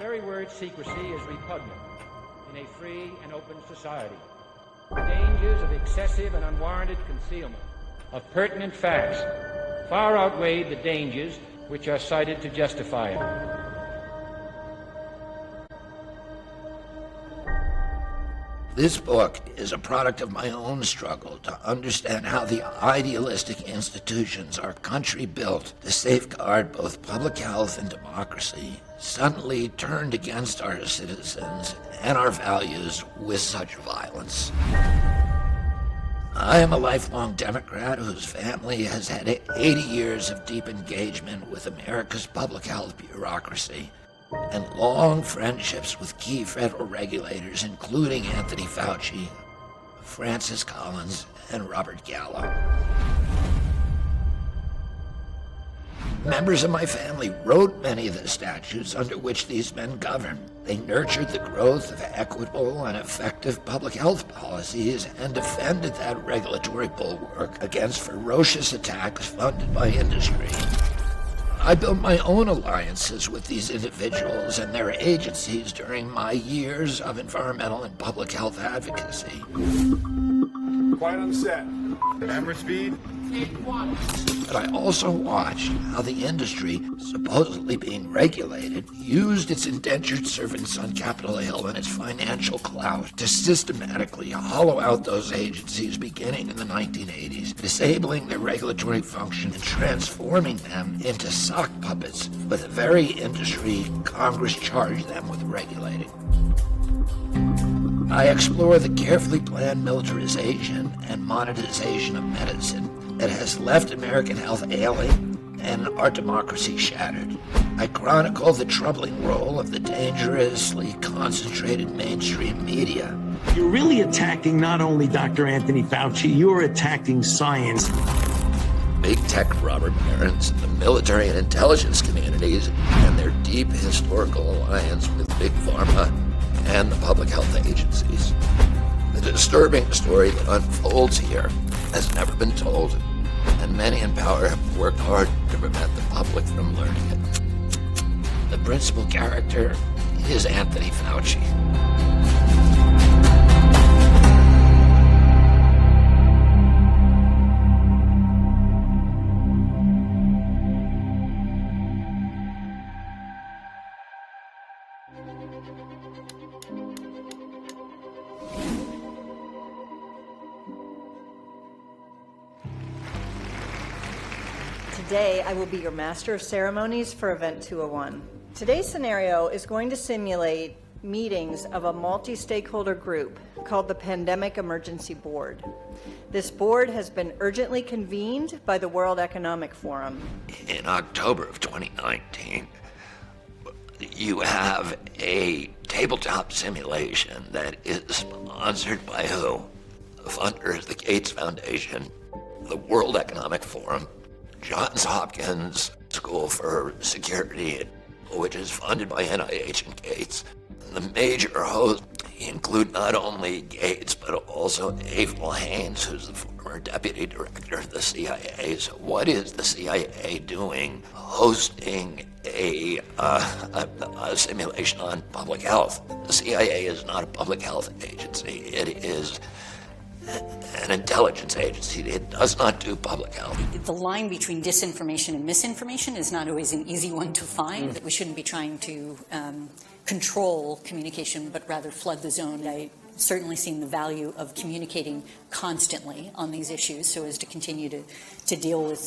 very word secrecy is repugnant in a free and open society. The dangers of excessive and unwarranted concealment of pertinent facts far outweigh the dangers which are cited to justify it. This book is a product of my own struggle to understand how the idealistic institutions our country built to safeguard both public health and democracy suddenly turned against our citizens and our values with such violence. I am a lifelong Democrat whose family has had 80 years of deep engagement with America's public health bureaucracy and long friendships with key federal regulators, including Anthony Fauci, Francis Collins, and Robert Gallo. Members of my family wrote many of the statutes under which these men govern. They nurtured the growth of equitable and effective public health policies and defended that regulatory bulwark against ferocious attacks funded by industry. I built my own alliances with these individuals and their agencies during my years of environmental and public health advocacy. Quiet on set. Camera speed. But I also watched how the industry, supposedly being regulated, used its indentured servants on Capitol Hill and its financial clout to systematically hollow out those agencies beginning in the 1980s, disabling their regulatory function and transforming them into sock puppets for the very industry Congress charged them with regulating. I explore the carefully planned militarization and monetization of medicine that has left American health ailing and our democracy shattered. I chronicle the troubling role of the dangerously concentrated mainstream media. You're really attacking not only Dr. Anthony Fauci, you're attacking science. Big tech robber barons, the military and intelligence communities, and their deep historical alliance with Big Pharma and the public health agencies. The disturbing story that unfolds here has never been told, and many in power have worked hard to prevent the public from learning it. The principal character is Anthony Fauci. Today, I will be your master of ceremonies for Event 201. Today's scenario is going to simulate meetings of a multi-stakeholder group called the Pandemic Emergency Board. This board has been urgently convened by the World Economic Forum. In October of 2019, you have a tabletop simulation that is sponsored by who? The funders, the Gates Foundation, the World Economic Forum, Johns Hopkins School for Security, which is funded by NIH and Gates. The major hosts include not only Gates, but also Avril Haines, who's the former deputy director of the CIA. So what is the CIA doing hosting a simulation on public health? The CIA is not a public health agency. It is an intelligence agency. It does not do public health. The line between disinformation and misinformation is not always an easy one to find. We shouldn't be trying to control communication, but rather flood the zone. I certainly seen the value of communicating constantly on these issues so as to continue to deal with,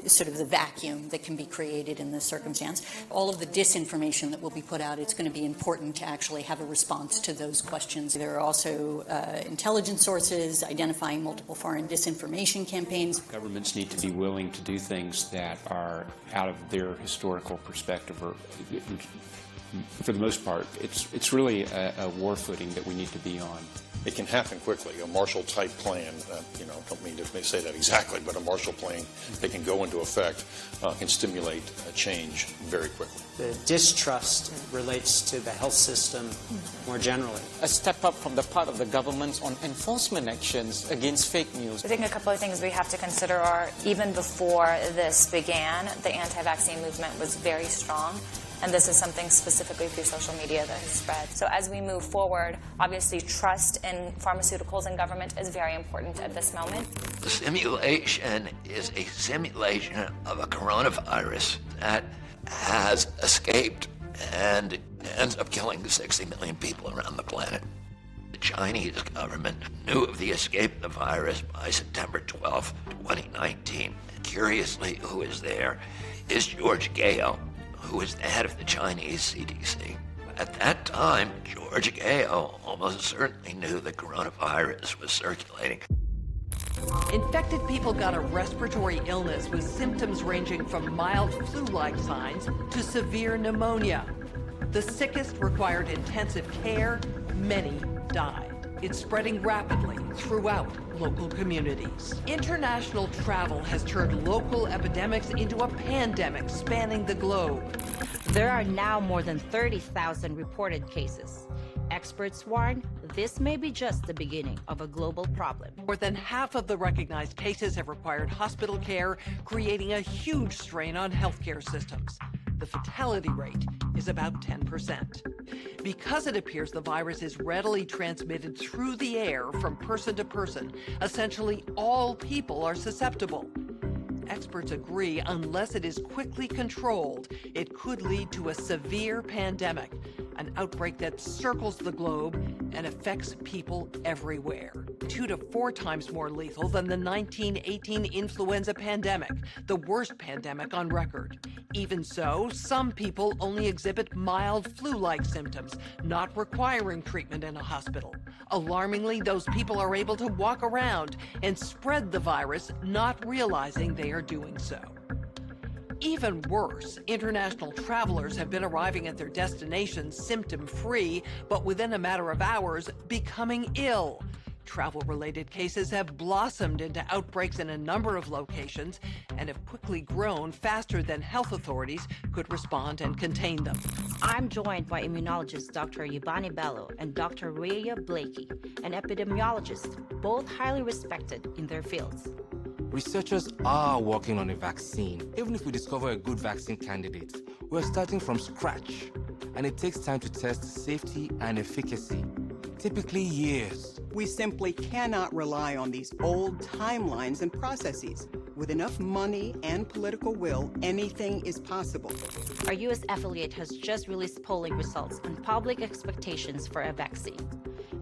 sort of the vacuum that can be created in this circumstance. All of the disinformation that will be put out, it's going to be important to actually have a response to those questions. There are also intelligence sources identifying multiple foreign disinformation campaigns. Governments need to be willing to do things that are out of their historical perspective, or for the most part, it's really a war footing that we need to be on. It can happen quickly. A Marshall-type plan, don't mean to say that exactly, but a Marshall plan that can go into effect can stimulate a change very quickly. The distrust relates to the health system more generally. A step up from the part of the government on enforcement actions against fake news. I think a couple of things we have to consider are, even before this began, the anti-vaccine movement was very strong. And this is something specifically through social media that has spread. So as we move forward, obviously trust in pharmaceuticals and government is very important at this moment. The simulation is a simulation of a coronavirus that has escaped and ends up killing 60 million people around the planet. The Chinese government knew of the escape of the virus by September 12, 2019. Curiously, who is there is George Gao, who is the head of the Chinese CDC. At that time, George Gao almost certainly knew the coronavirus was circulating. Infected people got a respiratory illness with symptoms ranging from mild flu-like signs to severe pneumonia. The sickest required intensive care. Many died. It's spreading rapidly throughout local communities. International travel has turned local epidemics into a pandemic spanning the globe. There are now more than 30,000 reported cases. Experts warn this may be just the beginning of a global problem. More than half of the recognized cases have required hospital care, creating a huge strain on healthcare systems. The fatality rate is about 10%. Because it appears the virus is readily transmitted through the air from person to person, essentially all people are susceptible. Experts agree unless it is quickly controlled, it could lead to a severe pandemic, an outbreak that circles the globe and affects people everywhere. 2 to 4 times more lethal than the 1918 influenza pandemic, the worst pandemic on record. Even so, some people only exhibit mild flu-like symptoms, not requiring treatment in a hospital. Alarmingly, those people are able to walk around and spread the virus, not realizing they are doing so. Even worse, international travelers have been arriving at their destinations symptom-free, but within a matter of hours, becoming ill. Travel-related cases have blossomed into outbreaks in a number of locations and have quickly grown faster than health authorities could respond and contain them. I'm joined by immunologist Dr. Yvonne Bello and Dr. Rhea Blakey, an epidemiologist, both highly respected in their fields. Researchers are working on a vaccine. Even if we discover a good vaccine candidate, we're starting from scratch, and it takes time to test safety and efficacy, typically years. We simply cannot rely on these old timelines and processes. With enough money and political will, anything is possible. Our U.S. affiliate has just released polling results on public expectations for a vaccine.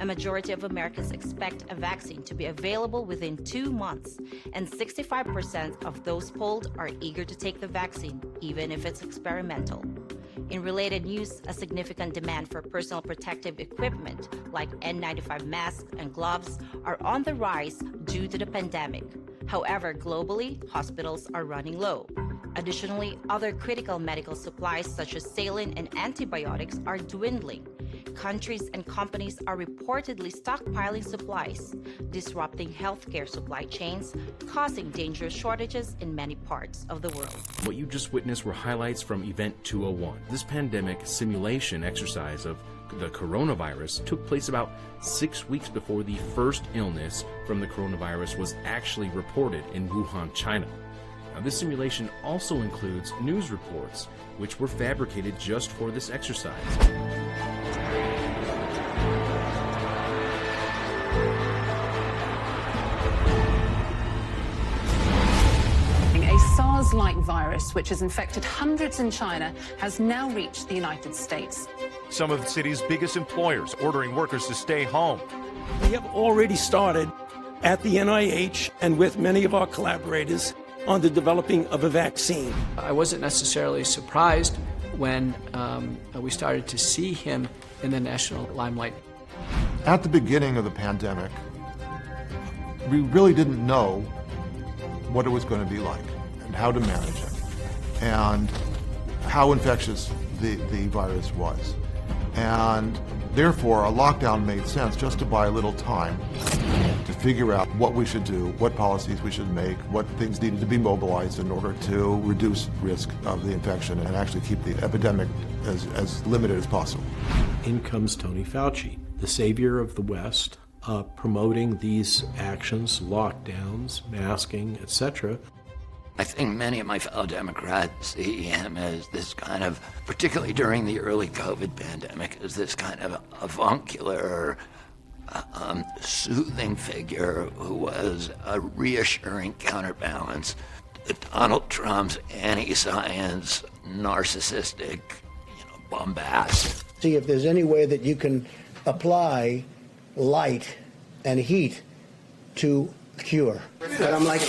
A majority of Americans expect a vaccine to be available within 2 months, and 65% of those polled are eager to take the vaccine, even if it's experimental. In related news, a significant demand for personal protective equipment like N95 masks and gloves are on the rise due to the pandemic. However, globally, hospitals are running low. Additionally, other critical medical supplies such as saline and antibiotics are dwindling. Countries and companies are reportedly stockpiling supplies, disrupting healthcare supply chains, causing dangerous shortages in many parts of the world. What you just witnessed were highlights from Event 201. This pandemic simulation exercise of the coronavirus took place about 6 weeks before the first illness from the coronavirus was actually reported in Wuhan, China. Now, this simulation also includes news reports, which were fabricated just for this exercise. A SARS-like virus, which has infected hundreds in China, has now reached the United States. Some of the city's biggest employers ordering workers to stay home. We have already started at the NIH and with many of our collaborators on the developing of a vaccine. I wasn't necessarily surprised when we started to see him in the national limelight. At the beginning of the pandemic, we really didn't know what it was going to be like and how to manage it and how infectious the virus was. And therefore, a lockdown made sense just to buy a little time to figure out what we should do, what policies we should make, what things needed to be mobilized in order to reduce risk of the infection and actually keep the epidemic as limited as possible. In comes Tony Fauci, the savior of the West, promoting these actions, lockdowns, masking, etc. I think many of my fellow Democrats see him as this kind of, particularly during the early COVID pandemic, as this kind of avuncular, soothing figure who was a reassuring counterbalance to Donald Trump's anti-science, narcissistic, bombast. See if there's any way that you can apply light and heat to cure. But I'm like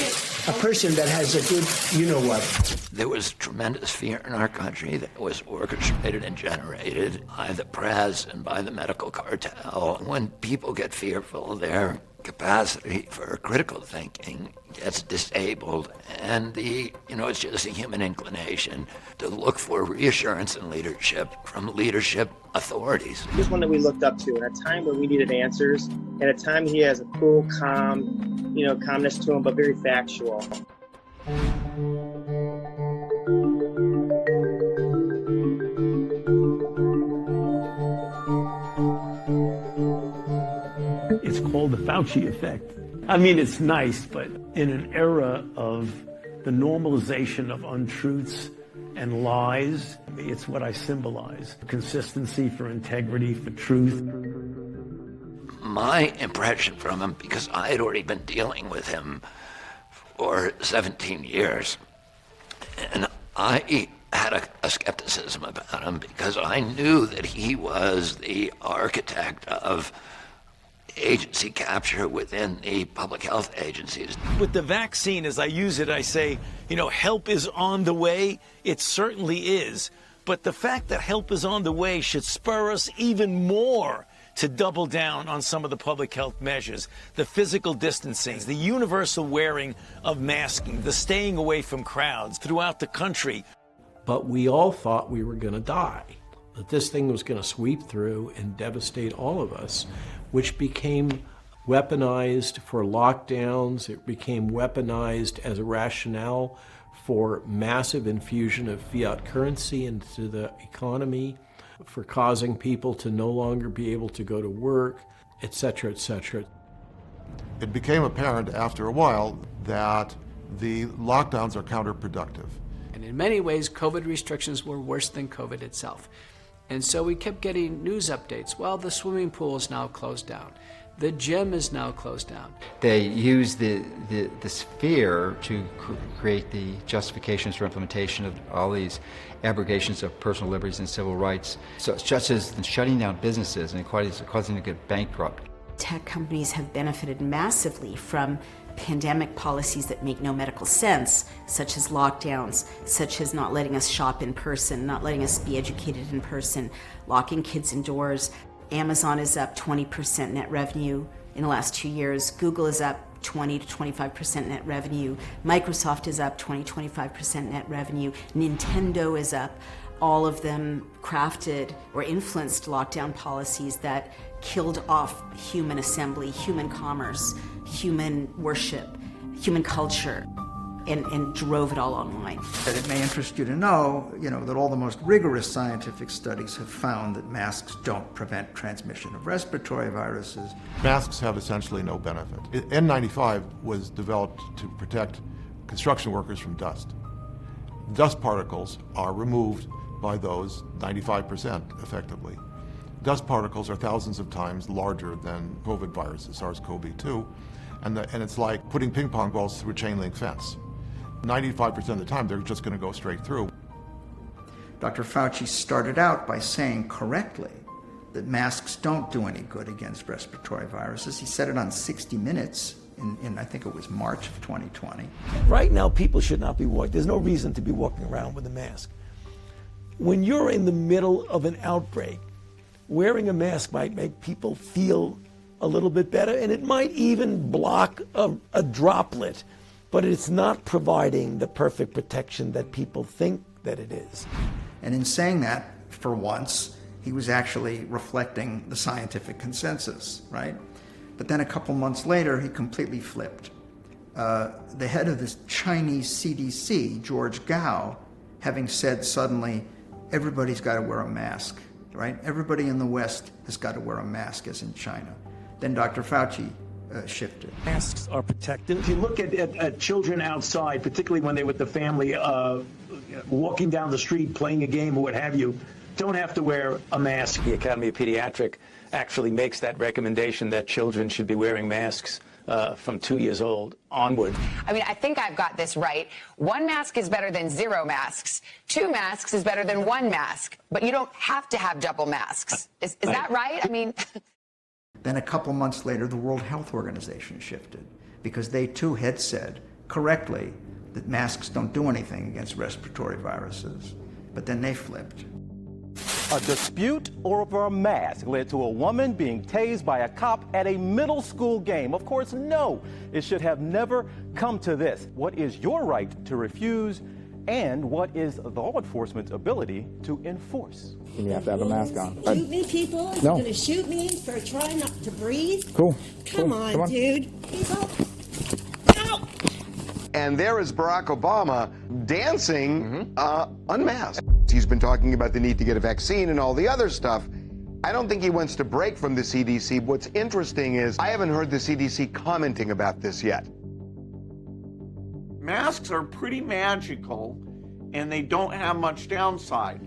a person that has a good you-know-what. There was tremendous fear in our country that was orchestrated and generated by the press and by the medical cartel. When people get fearful, their capacity for critical thinking gets disabled, and it's just a human inclination to look for reassurance and leadership from leadership authorities. He was one that we looked up to in a time where we needed answers, at a time he has a cool, calm, calmness to him, but very factual. It's called the Fauci effect. I mean, it's nice, but in an era of the normalization of untruths and lies, it's what I symbolize. Consistency for integrity, for truth. My impression from him, because I had already been dealing with him for 17 years, and I had a skepticism about him because I knew that he was the architect of agency capture within the public health agencies. With the vaccine, as I use it, I say, help is on the way. It certainly is. But the fact that help is on the way should spur us even more to double down on some of the public health measures, the physical distancing, the universal wearing of masking, the staying away from crowds throughout the country. But we all thought we were going to die, that this thing was going to sweep through and devastate all of us, which became weaponized for lockdowns. It became weaponized as a rationale for massive infusion of fiat currency into the economy, for causing people to no longer be able to go to work, et cetera, et cetera. It became apparent after a while that the lockdowns are counterproductive. And in many ways, COVID restrictions were worse than COVID itself. And so we kept getting news updates. Well, the swimming pool is now closed down. The gym is now closed down. They use this fear to create the justifications for implementation of all these abrogations of personal liberties and civil rights, such as shutting down businesses and causing them to get bankrupt. Tech companies have benefited massively from pandemic policies that make no medical sense, such as lockdowns, such as not letting us shop in person, not letting us be educated in person, locking kids indoors. Amazon is up 20% net revenue in the last 2 years. Google is up 20 to 25% net revenue. Microsoft is up 20-25% net revenue. Nintendo is up. All of them crafted or influenced lockdown policies that killed off human assembly, human commerce, human worship, human culture, and drove it all online. It may interest you to know, that all the most rigorous scientific studies have found that masks don't prevent transmission of respiratory viruses. Masks have essentially no benefit. N95 was developed to protect construction workers from dust. Dust particles are removed by those 95% effectively. Dust particles are thousands of times larger than COVID viruses, SARS-CoV-2, and it's like putting ping pong balls through a chain link fence. 95% of the time, they're just going to go straight through. Dr. Fauci started out by saying correctly that masks don't do any good against respiratory viruses. He said it on 60 Minutes in I think it was March of 2020. Right now, people should not be walking. There's no reason to be walking around with a mask. When you're in the middle of an outbreak, wearing a mask might make people feel a little bit better, and it might even block a droplet, but it's not providing the perfect protection that people think that it is. And in saying that, for once, he was actually reflecting the scientific consensus, right? But then a couple months later, he completely flipped. The head of this Chinese CDC, George Gao, having said suddenly, everybody's got to wear a mask, right? Everybody in the West has got to wear a mask, as in China. Then Dr. Fauci shifted. Masks are protective. If you look at children outside, particularly when they're with the family, walking down the street, playing a game or what have you, don't have to wear a mask. The Academy of Pediatrics actually makes that recommendation that children should be wearing masks from 2 years old onward. I mean, I think I've got this right. 1 mask is better than 0 masks. 2 masks is better than 1 mask. But you don't have to have double masks. Is that right? I mean... Then a couple months later, the World Health Organization shifted because they too had said correctly that masks don't do anything against respiratory viruses. But then they flipped. A dispute over a mask led to a woman being tased by a cop at a middle school game. Of course, no, it should have never come to this. What is your right to refuse, and what is law enforcement's ability to enforce? You have to have a mask on. Shoot me, people? No. You're gonna shoot me for trying not to breathe? Cool. Come on, dude. People. And there is Barack Obama dancing unmasked. He's been talking about the need to get a vaccine and all the other stuff. I don't think he wants to break from the CDC. What's interesting is I haven't heard the CDC commenting about this yet. Masks are pretty magical, and they don't have much downside.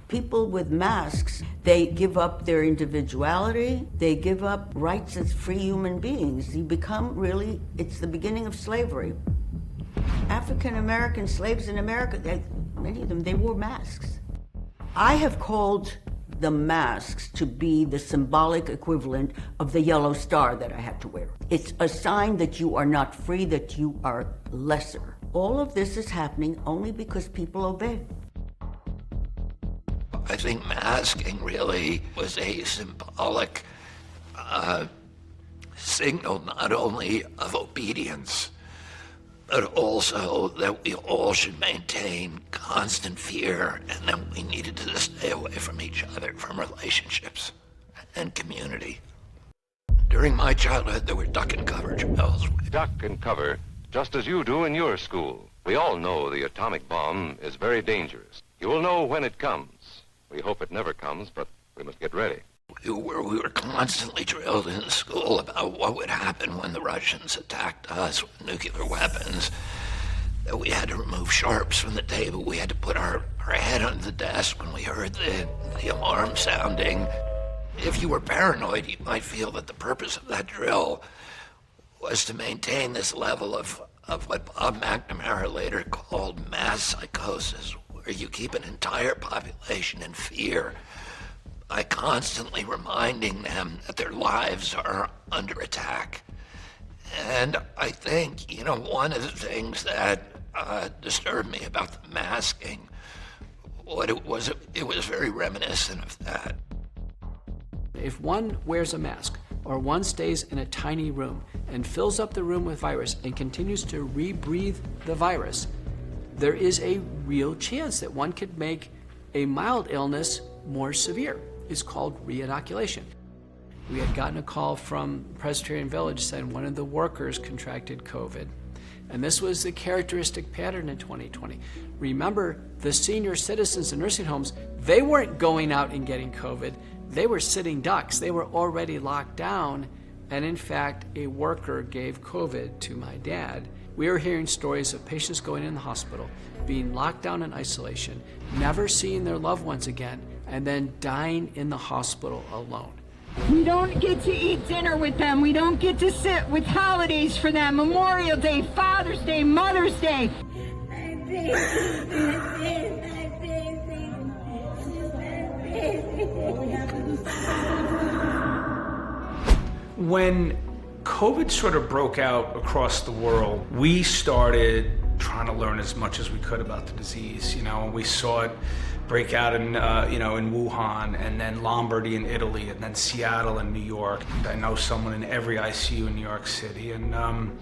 People with masks, they give up their individuality, they give up rights as free human beings. You become really, it's the beginning of slavery. African American slaves in America, many of them, they wore masks. I have called the masks to be the symbolic equivalent of the yellow star that I had to wear. It's a sign that you are not free, that you are lesser. All of this is happening only because people obey. I think masking really was a symbolic signal not only of obedience, but also that we all should maintain constant fear and that we needed to stay away from each other, from relationships and community. During my childhood, there were duck and cover drills. Duck and cover, just as you do in your school. We all know the atomic bomb is very dangerous. You will know when it comes. We hope it never comes, but we must get ready. We were constantly drilled in school about what would happen when the Russians attacked us with nuclear weapons. That we had to remove sharps from the table. We had to put our head under the desk when we heard the alarm sounding. If you were paranoid, you might feel that the purpose of that drill was to maintain this level of what Bob McNamara later called mass psychosis, where you keep an entire population in fear by constantly reminding them that their lives are under attack. And I think, one of the things that disturbed me about the masking, it was very reminiscent of that. If one wears a mask, or one stays in a tiny room and fills up the room with virus and continues to rebreathe the virus, there is a real chance that one could make a mild illness more severe. It's called re-inoculation. We had gotten a call from Presbyterian Village saying one of the workers contracted COVID. And this was the characteristic pattern in 2020. Remember, the senior citizens in nursing homes, they weren't going out and getting COVID. They were sitting ducks. They were already locked down. And in fact, a worker gave COVID to my dad. We are hearing stories of patients going in the hospital, being locked down in isolation, never seeing their loved ones again, and then dying in the hospital alone. We don't get to eat dinner with them. We don't get to sit with holidays for them. Memorial Day, Father's Day, Mother's Day. When COVID sort of broke out across the world, we started trying to learn as much as we could about the disease. And we saw it break out in Wuhan, and then Lombardy in Italy, and then Seattle and New York. I know someone in every ICU in New York City, and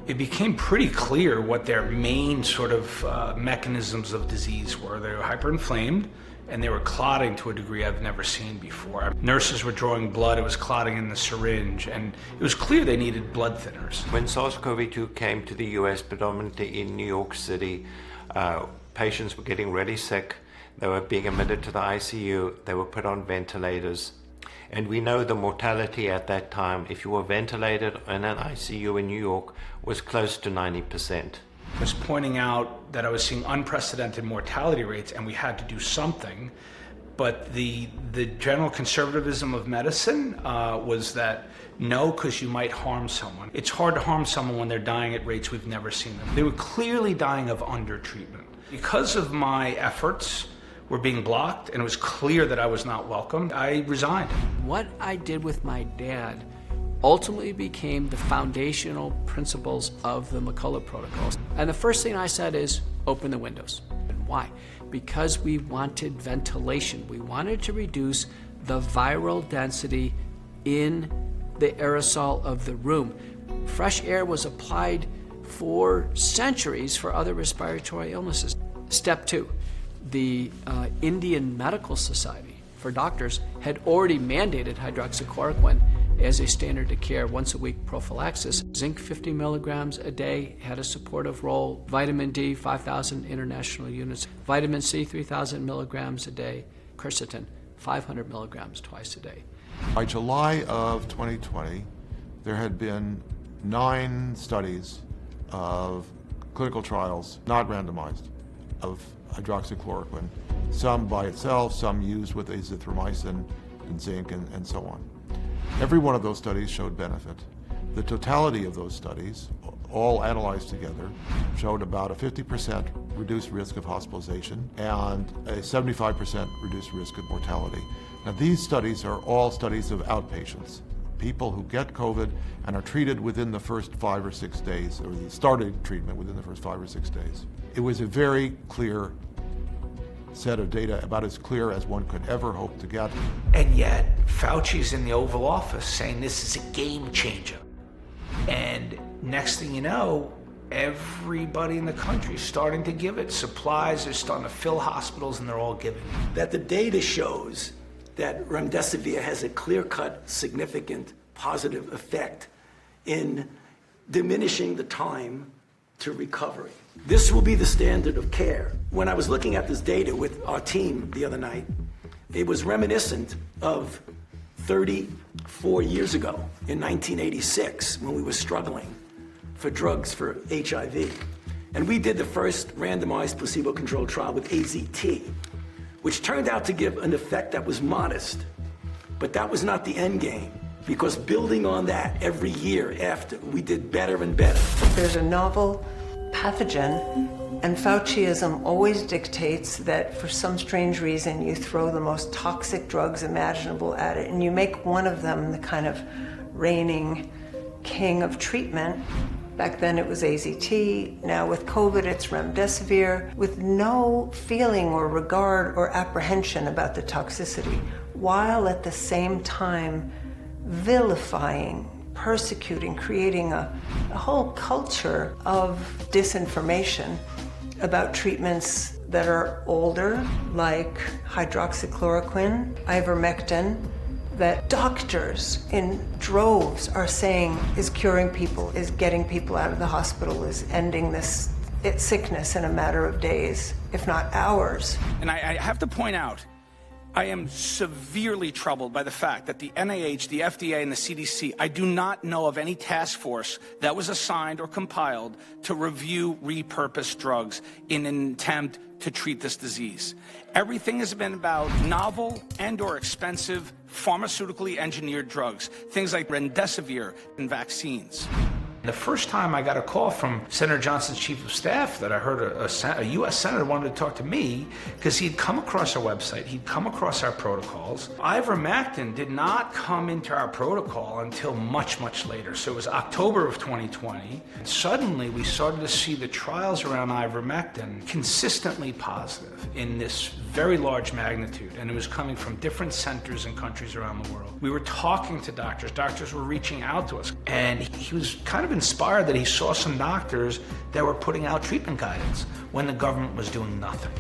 it became pretty clear what their main sort of mechanisms of disease were. They were hyperinflamed, and they were clotting to a degree I've never seen before. Nurses were drawing blood, it was clotting in the syringe, and it was clear they needed blood thinners. When SARS-CoV-2 came to the US, predominantly in New York City, patients were getting really sick. They were being admitted to the ICU, they were put on ventilators, And we know the mortality at that time, if you were ventilated in an ICU in New York, was close to 90%. I was pointing out that I was seeing unprecedented mortality rates and we had to do something. But the general conservatism of medicine was that no, because you might harm someone. It's hard to harm someone when they're dying at rates we've never seen them. They were clearly dying of undertreatment. Because of my efforts were being blocked and it was clear that I was not welcomed, I resigned. What I did with my dad ultimately became the foundational principles of the McCullough protocols. And the first thing I said is, open the windows. And why? Because we wanted ventilation. We wanted to reduce the viral density in the aerosol of the room. Fresh air was applied for centuries for other respiratory illnesses. Step 2, the Indian Medical Society for doctors had already mandated hydroxychloroquine as a standard of care once-a-week prophylaxis. Zinc 50 milligrams a day had a supportive role. Vitamin D, 5,000 international units. Vitamin C, 3,000 milligrams a day. Quercetin, 500 milligrams twice a day. By July of 2020, there had been 9 studies of clinical trials, not randomized, of hydroxychloroquine, some by itself, some used with azithromycin and zinc and so on. Every one of those studies showed benefit. The totality of those studies, all analyzed together, showed about a 50% reduced risk of hospitalization and a 75% reduced risk of mortality. Now, these studies are all studies of outpatients, people who get COVID and are treated within the first 5 or 6 days, or started treatment within the first 5 or 6 days. It was a very clear set of data, about as clear as one could ever hope to get. And yet, Fauci's in the Oval Office saying this is a game changer. And next thing you know, everybody in the country is starting to give it. Supplies are starting to fill hospitals and they're all giving it. That the data shows that remdesivir has a clear-cut, significant positive effect in diminishing the time to recovery. This will be the standard of care. When I was looking at this data with our team the other night, it was reminiscent of 34 years ago in 1986 when we were struggling for drugs for HIV. And we did the first randomized placebo-controlled trial with AZT, which turned out to give an effect that was modest. But that was not the end game, because building on that every year after, we did better and better. There's a novel pathogen, and Fauciism always dictates that for some strange reason you throw the most toxic drugs imaginable at it, and you make one of them the kind of reigning king of treatment. Back then it was AZT, now with COVID it's remdesivir, with no feeling or regard or apprehension about the toxicity, while at the same time vilifying, persecuting, creating a whole culture of disinformation about treatments that are older, like hydroxychloroquine, ivermectin, that doctors in droves are saying is curing people, is getting people out of the hospital, is ending this sickness in a matter of days, if not hours. And I have to point out, I am severely troubled by the fact that the NIH, the FDA, and the CDC, I do not know of any task force that was assigned or compiled to review repurposed drugs in an attempt to treat this disease. Everything has been about novel and or expensive pharmaceutically engineered drugs, things like remdesivir and vaccines. The first time I got a call from Senator Johnson's chief of staff that I heard a U.S. senator wanted to talk to me because he'd come across our website, he'd come across our protocols. Ivermectin did not come into our protocol until much, much later. So it was October of 2020. And suddenly we started to see the trials around ivermectin consistently positive in this very large magnitude. And it was coming from different centers and countries around the world. We were talking to doctors. Doctors were reaching out to us. And he was kind of inspired that he saw some doctors that were putting out treatment guidance when the government was doing nothing.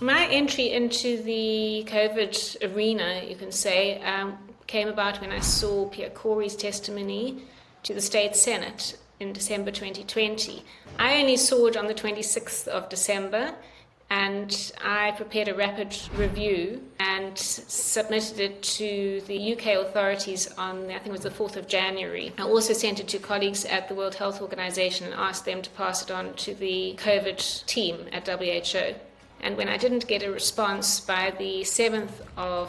My entry into the COVID arena, you can say, came about when I saw Pierre Corey's testimony to the State Senate in December 2020. I only saw it on the 26th of December, And I prepared a rapid review and submitted it to the UK authorities on, I think it was the 4th of January. I also sent it to colleagues at the World Health Organization and asked them to pass it on to the COVID team at WHO. And when I didn't get a response by the 7th of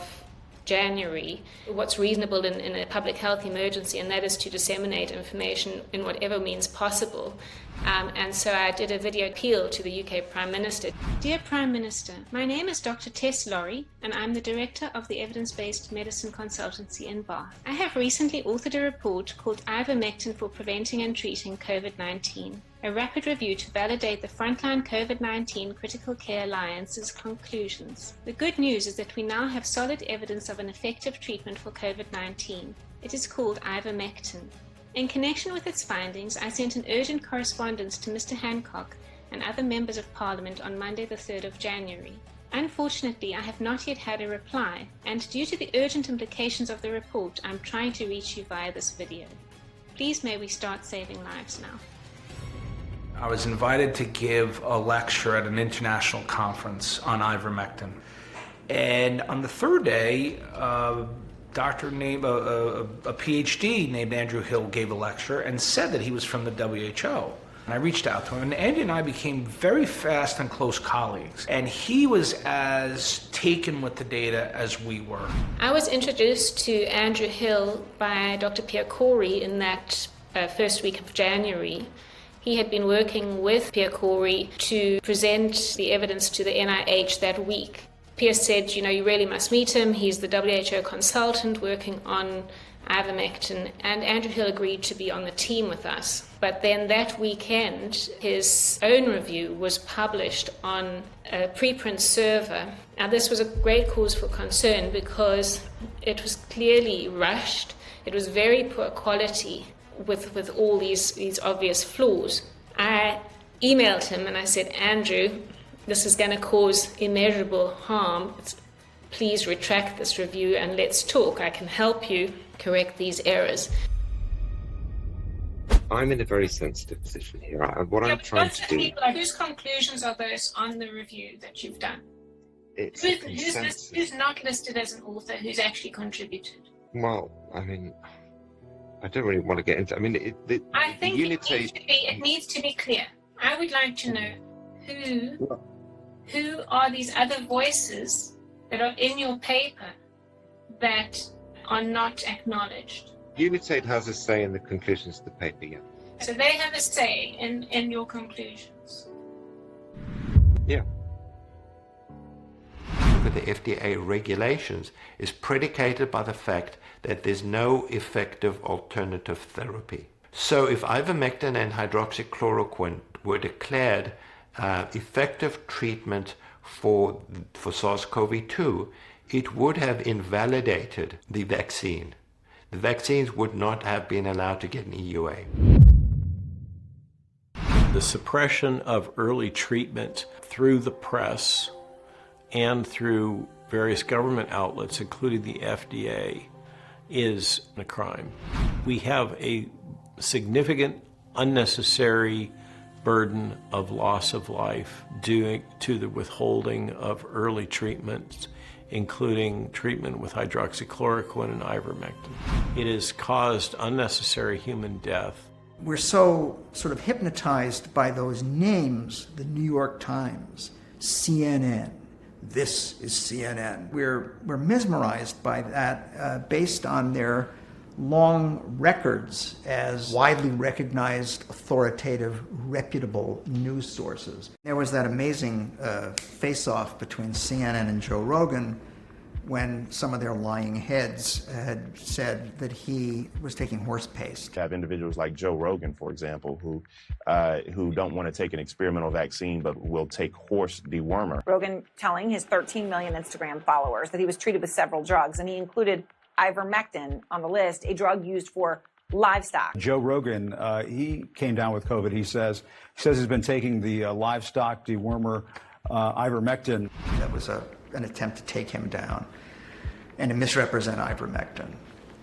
January, what's reasonable in a public health emergency, and that is to disseminate information in whatever means possible. And so I did a video appeal to the UK Prime Minister. Dear Prime Minister, my name is Dr. Tess Laurie, and I'm the Director of the Evidence-Based Medicine Consultancy in Bath. I have recently authored a report called Ivermectin for Preventing and Treating COVID-19, a rapid review to validate the Frontline COVID-19 Critical Care Alliance's conclusions. The good news is that we now have solid evidence of an effective treatment for COVID-19. It is called Ivermectin. In connection with its findings, I sent an urgent correspondence to Mr. Hancock and other members of Parliament on Monday the 3rd of January. Unfortunately, I have not yet had a reply, and due to the urgent implications of the report, I'm trying to reach you via this video. Please may we start saving lives now. I was invited to give a lecture at an international conference on ivermectin. And on the third day, a PhD named Andrew Hill gave a lecture and said that he was from the WHO. And I reached out to him, and Andy and I became very fast and close colleagues. And he was as taken with the data as we were. I was introduced to Andrew Hill by Dr. Pierre Corey in that first week of January. He had been working with Pierre Corey to present the evidence to the NIH that week. Pierre said, you really must meet him. He's the WHO consultant working on ivermectin, and Andrew Hill agreed to be on the team with us. But then that weekend, his own review was published on a preprint server. Now, this was a great cause for concern because it was clearly rushed. It was very poor quality with all these obvious flaws. I emailed him and I said, Andrew, this is going to cause immeasurable harm. Please retract this review and let's talk. I can help you correct these errors. I'm in a very sensitive position here. What I'm trying to do... Whose conclusions are those on the review that you've done? Who's not listed as an author, who's actually contributed? Well, I don't really want to get into... I think it needs to be clear. I would like to know who are these other voices that are in your paper that are not acknowledged. Unitate has a say in the conclusions of the paper, yeah. So they have a say in your conclusions. Yeah. Look at the FDA regulations is predicated by the fact that there's no effective alternative therapy. So if ivermectin and hydroxychloroquine were declared effective treatment for SARS-CoV-2, it would have invalidated the vaccine. The vaccines would not have been allowed to get an EUA. The suppression of early treatment through the press and through various government outlets, including the FDA, is a crime. We have a significant unnecessary burden of loss of life due to the withholding of early treatments, including treatment with hydroxychloroquine and ivermectin. It has caused unnecessary human death. We're so sort of hypnotized by those names, the New York Times, CNN. This is CNN. We're mesmerized by that based on their long records as widely recognized, authoritative, reputable news sources. There was that amazing face-off between CNN and Joe Rogan when some of their lying heads had said that he was taking horse paste. You have individuals like Joe Rogan, for example, who don't want to take an experimental vaccine but will take horse dewormer. Rogan telling his 13 million Instagram followers that he was treated with several drugs, and he included ivermectin on the list, a drug used for livestock. Joe Rogan, he came down with COVID. He says he's been taking the livestock dewormer ivermectin. That was an attempt to take him down and to misrepresent ivermectin.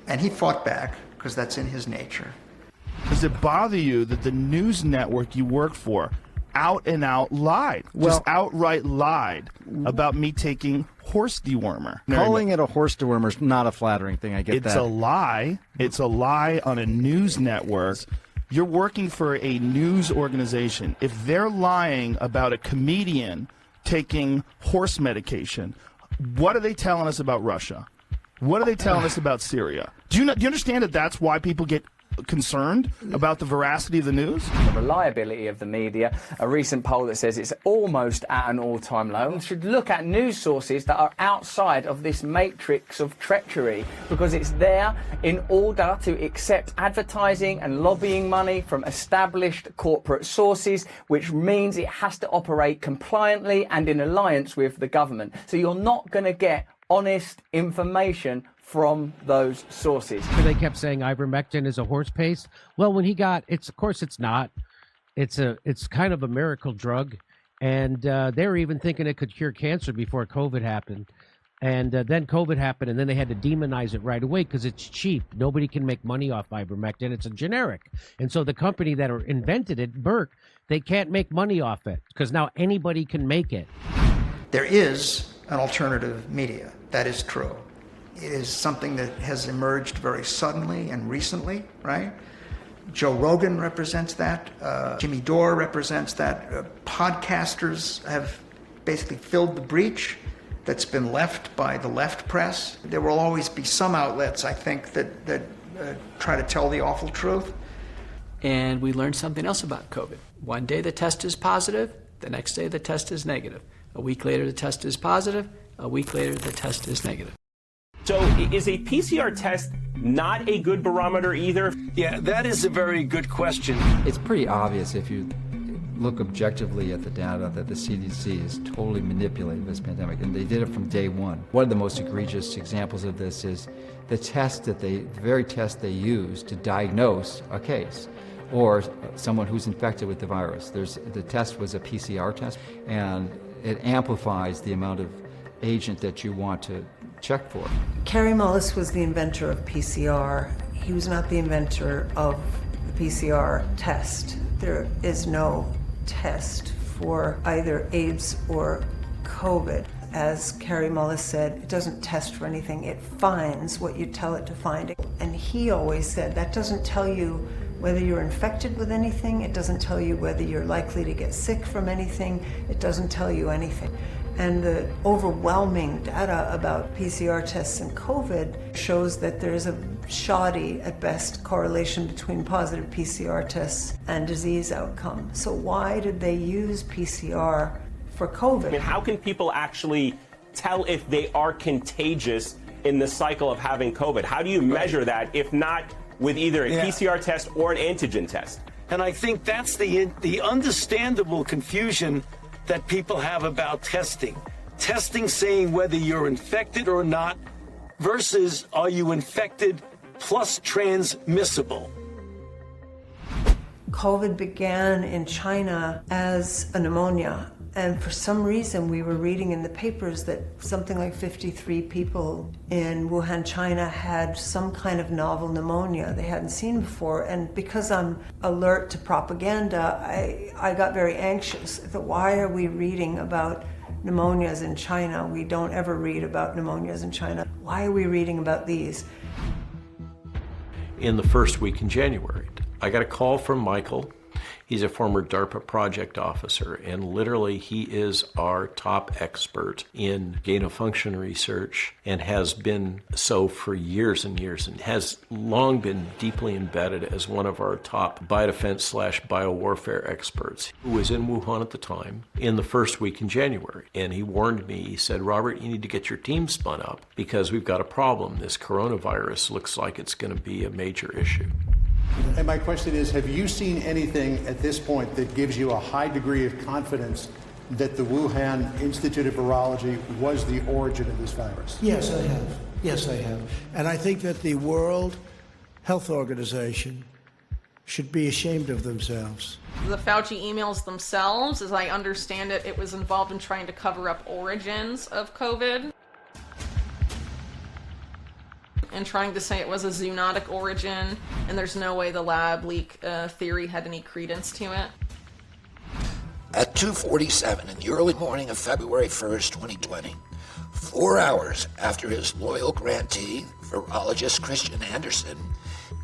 And he fought back because that's in his nature. Does it bother you that the news network you work for out and out lied, just outright lied about me taking horse dewormer. Calling it a horse dewormer is not a flattering thing. I get that. It's a lie. It's a lie on a news network. You're working for a news organization. If they're lying about a comedian taking horse medication, what are they telling us about Russia? What are they telling us about Syria? Do you understand that that's why people get concerned about the veracity of the news? The reliability of the media, a recent poll that says it's almost at an all-time low. We should look at news sources that are outside of this matrix of treachery, because it's there in order to accept advertising and lobbying money from established corporate sources, which means it has to operate compliantly and in alliance with the government. So you're not going to get honest information from those sources. They kept saying ivermectin is a horse paste. Well, when he got, of course it's not. It's kind of a miracle drug, and they were even thinking it could cure cancer before COVID happened. And then COVID happened, and then they had to demonize it right away because it's cheap. Nobody can make money off ivermectin. It's a generic. And so the company that invented it, Merck, they can't make money off it because now anybody can make it. There is an alternative media. That is true. It is something that has emerged very suddenly and recently, right? Joe Rogan represents that. Jimmy Dore represents that. Podcasters have basically filled the breach that's been left by the left press. There will always be some outlets, I think, that try to tell the awful truth. And we learned something else about COVID. One day the test is positive, the next day the test is negative. A week later the test is positive, a week later the test is negative. So is a PCR test not a good barometer either? Yeah, that is a very good question. It's pretty obvious if you look objectively at the data that the CDC is totally manipulating this pandemic, and they did it from day one. One of the most egregious examples of this is the very test they use to diagnose a case or someone who's infected with the virus. The test was a PCR test, and it amplifies the amount of agent that you want to check for. Kary Mullis was the inventor of PCR. He was not the inventor of the PCR test. There is no test for either AIDS or COVID. As Kary Mullis said, it doesn't test for anything. It finds what you tell it to find. And he always said that doesn't tell you whether you're infected with anything. It doesn't tell you whether you're likely to get sick from anything. It doesn't tell you anything. And the overwhelming data about PCR tests and COVID shows that there's a shoddy, at best, correlation between positive PCR tests and disease outcome. So why did they use PCR for COVID? I mean, how can people actually tell if they are contagious in the cycle of having COVID? How do you measure that, if not with either a PCR test or an antigen test? And I think that's the understandable confusion that people have about testing. Testing saying whether you're infected or not versus are you infected plus transmissible. COVID began in China as a pneumonia. And for some reason, we were reading in the papers that something like 53 people in Wuhan, China had some kind of novel pneumonia they hadn't seen before. And because I'm alert to propaganda, I got very anxious. I thought, why are we reading about pneumonias in China? We don't ever read about pneumonias in China. Why are we reading about these? In the first week in January, I got a call from Michael. He's a former DARPA project officer, and literally he is our top expert in gain-of-function research and has been so for years and years, and has long been deeply embedded as one of our top biodefense/biowarfare experts, who was in Wuhan at the time in the first week in January. And he warned me, he said, Robert, you need to get your team spun up because we've got a problem. This coronavirus looks like it's going to be a major issue. And my question is, have you seen anything at this point that gives you a high degree of confidence that the Wuhan Institute of Virology was the origin of this virus? Yes, I have. Yes, I have. And I think that the World Health Organization should be ashamed of themselves. The Fauci emails themselves, as I understand it, it was involved in trying to cover up origins of COVID and trying to say it was a zoonotic origin, and there's no way the lab leak theory had any credence to it. At 2:47 in the early morning of February 1st, 2020, 4 hours after his loyal grantee, virologist Christian Anderson,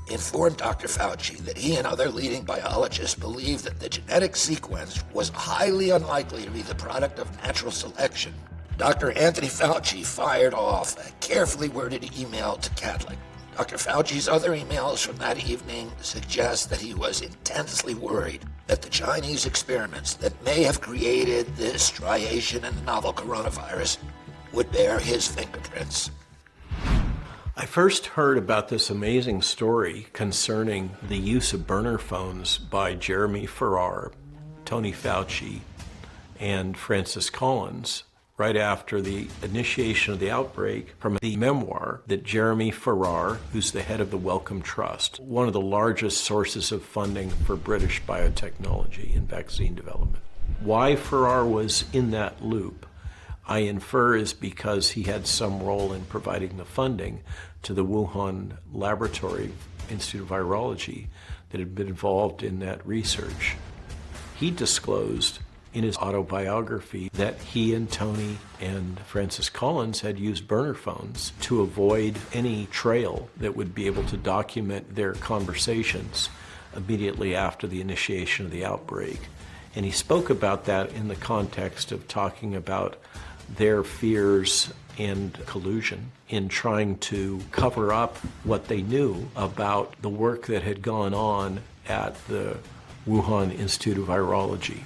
informed Dr. Fauci that he and other leading biologists believed that the genetic sequence was highly unlikely to be the product of natural selection, Dr. Anthony Fauci fired off a carefully worded email to Catholic. Dr. Fauci's other emails from that evening suggest that he was intensely worried that the Chinese experiments that may have created this striation in the novel coronavirus would bear his fingerprints. I first heard about this amazing story concerning the use of burner phones by Jeremy Farrar, Tony Fauci, and Francis Collins right after the initiation of the outbreak from the memoir that Jeremy Farrar, who's the head of the Wellcome Trust, one of the largest sources of funding for British biotechnology and vaccine development. Why Farrar was in that loop, I infer, is because he had some role in providing the funding to the Wuhan Laboratory Institute of Virology that had been involved in that research. He disclosed in his autobiography that he and Tony and Francis Collins had used burner phones to avoid any trail that would be able to document their conversations immediately after the initiation of the outbreak. And he spoke about that in the context of talking about their fears and collusion in trying to cover up what they knew about the work that had gone on at the Wuhan Institute of Virology.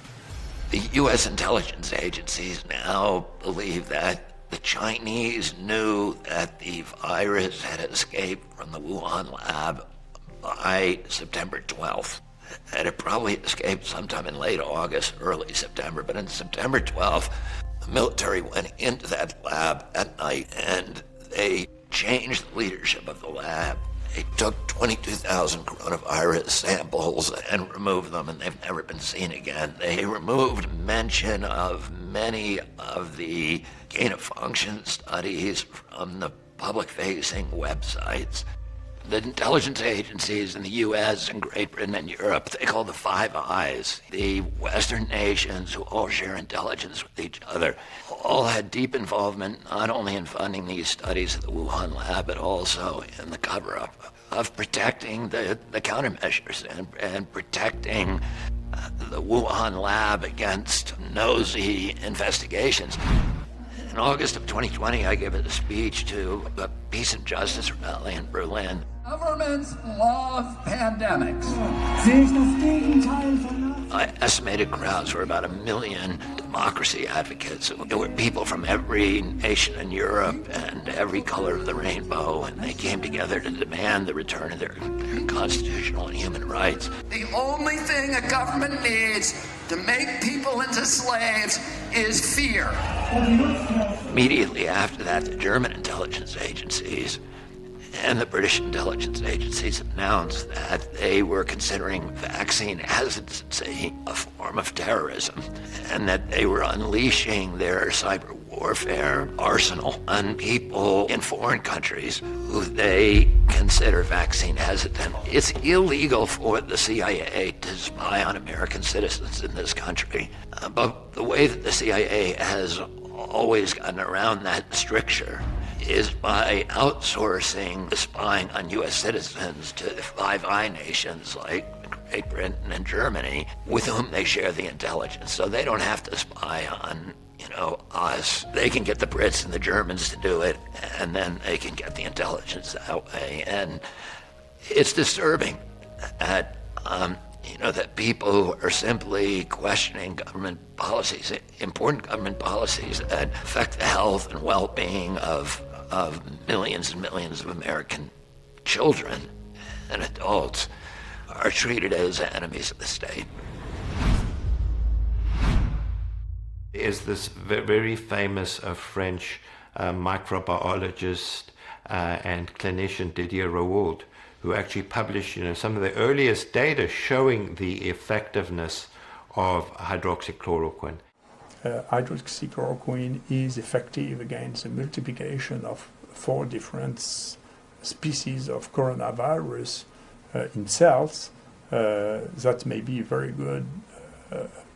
The U.S. intelligence agencies now believe that the Chinese knew that the virus had escaped from the Wuhan lab by September 12th. And it probably escaped sometime in late August, early September. But on September 12th, the military went into that lab at night and they changed the leadership of the lab. They took 22,000 coronavirus samples and removed them, and they've never been seen again. They removed mention of many of the gain-of-function studies from the public-facing websites. The intelligence agencies in the U.S. and Great Britain and Europe, they call the Five Eyes, the Western nations who all share intelligence with each other, all had deep involvement not only in funding these studies at the Wuhan lab, but also in the cover-up of protecting the countermeasures and protecting the Wuhan lab against nosy investigations. In August of 2020, I gave a speech to a Peace and Justice rally in Berlin. Governments love pandemics. I estimated crowds were about 1 million democracy advocates. There were people from every nation in Europe and every color of the rainbow, and they came together to demand the return of their constitutional and human rights. The only thing a government needs to make people into slaves is fear. Immediately after that, the German intelligence agencies and the British intelligence agencies announced that they were considering vaccine hesitancy a form of terrorism, and that they were unleashing their cyber warfare arsenal on people in foreign countries who they consider vaccine hesitant. It's illegal for the CIA to spy on American citizens in this country, but the way that the CIA has always gotten around that stricture is by outsourcing the spying on U.S. citizens to the Five Eye nations like Great Britain and Germany, with whom they share the intelligence. So they don't have to spy on, us. They can get the Brits and the Germans to do it, and then they can get the intelligence that way. And it's disturbing that, that people who are simply questioning government policies, important government policies that affect the health and well-being of millions and millions of American children and adults, are treated as enemies of the state. Is this very famous French microbiologist and clinician Didier Raoult, who actually published, some of the earliest data showing the effectiveness of hydroxychloroquine. Hydroxychloroquine is effective against the multiplication of 4 different species of coronavirus in cells. That may be a very good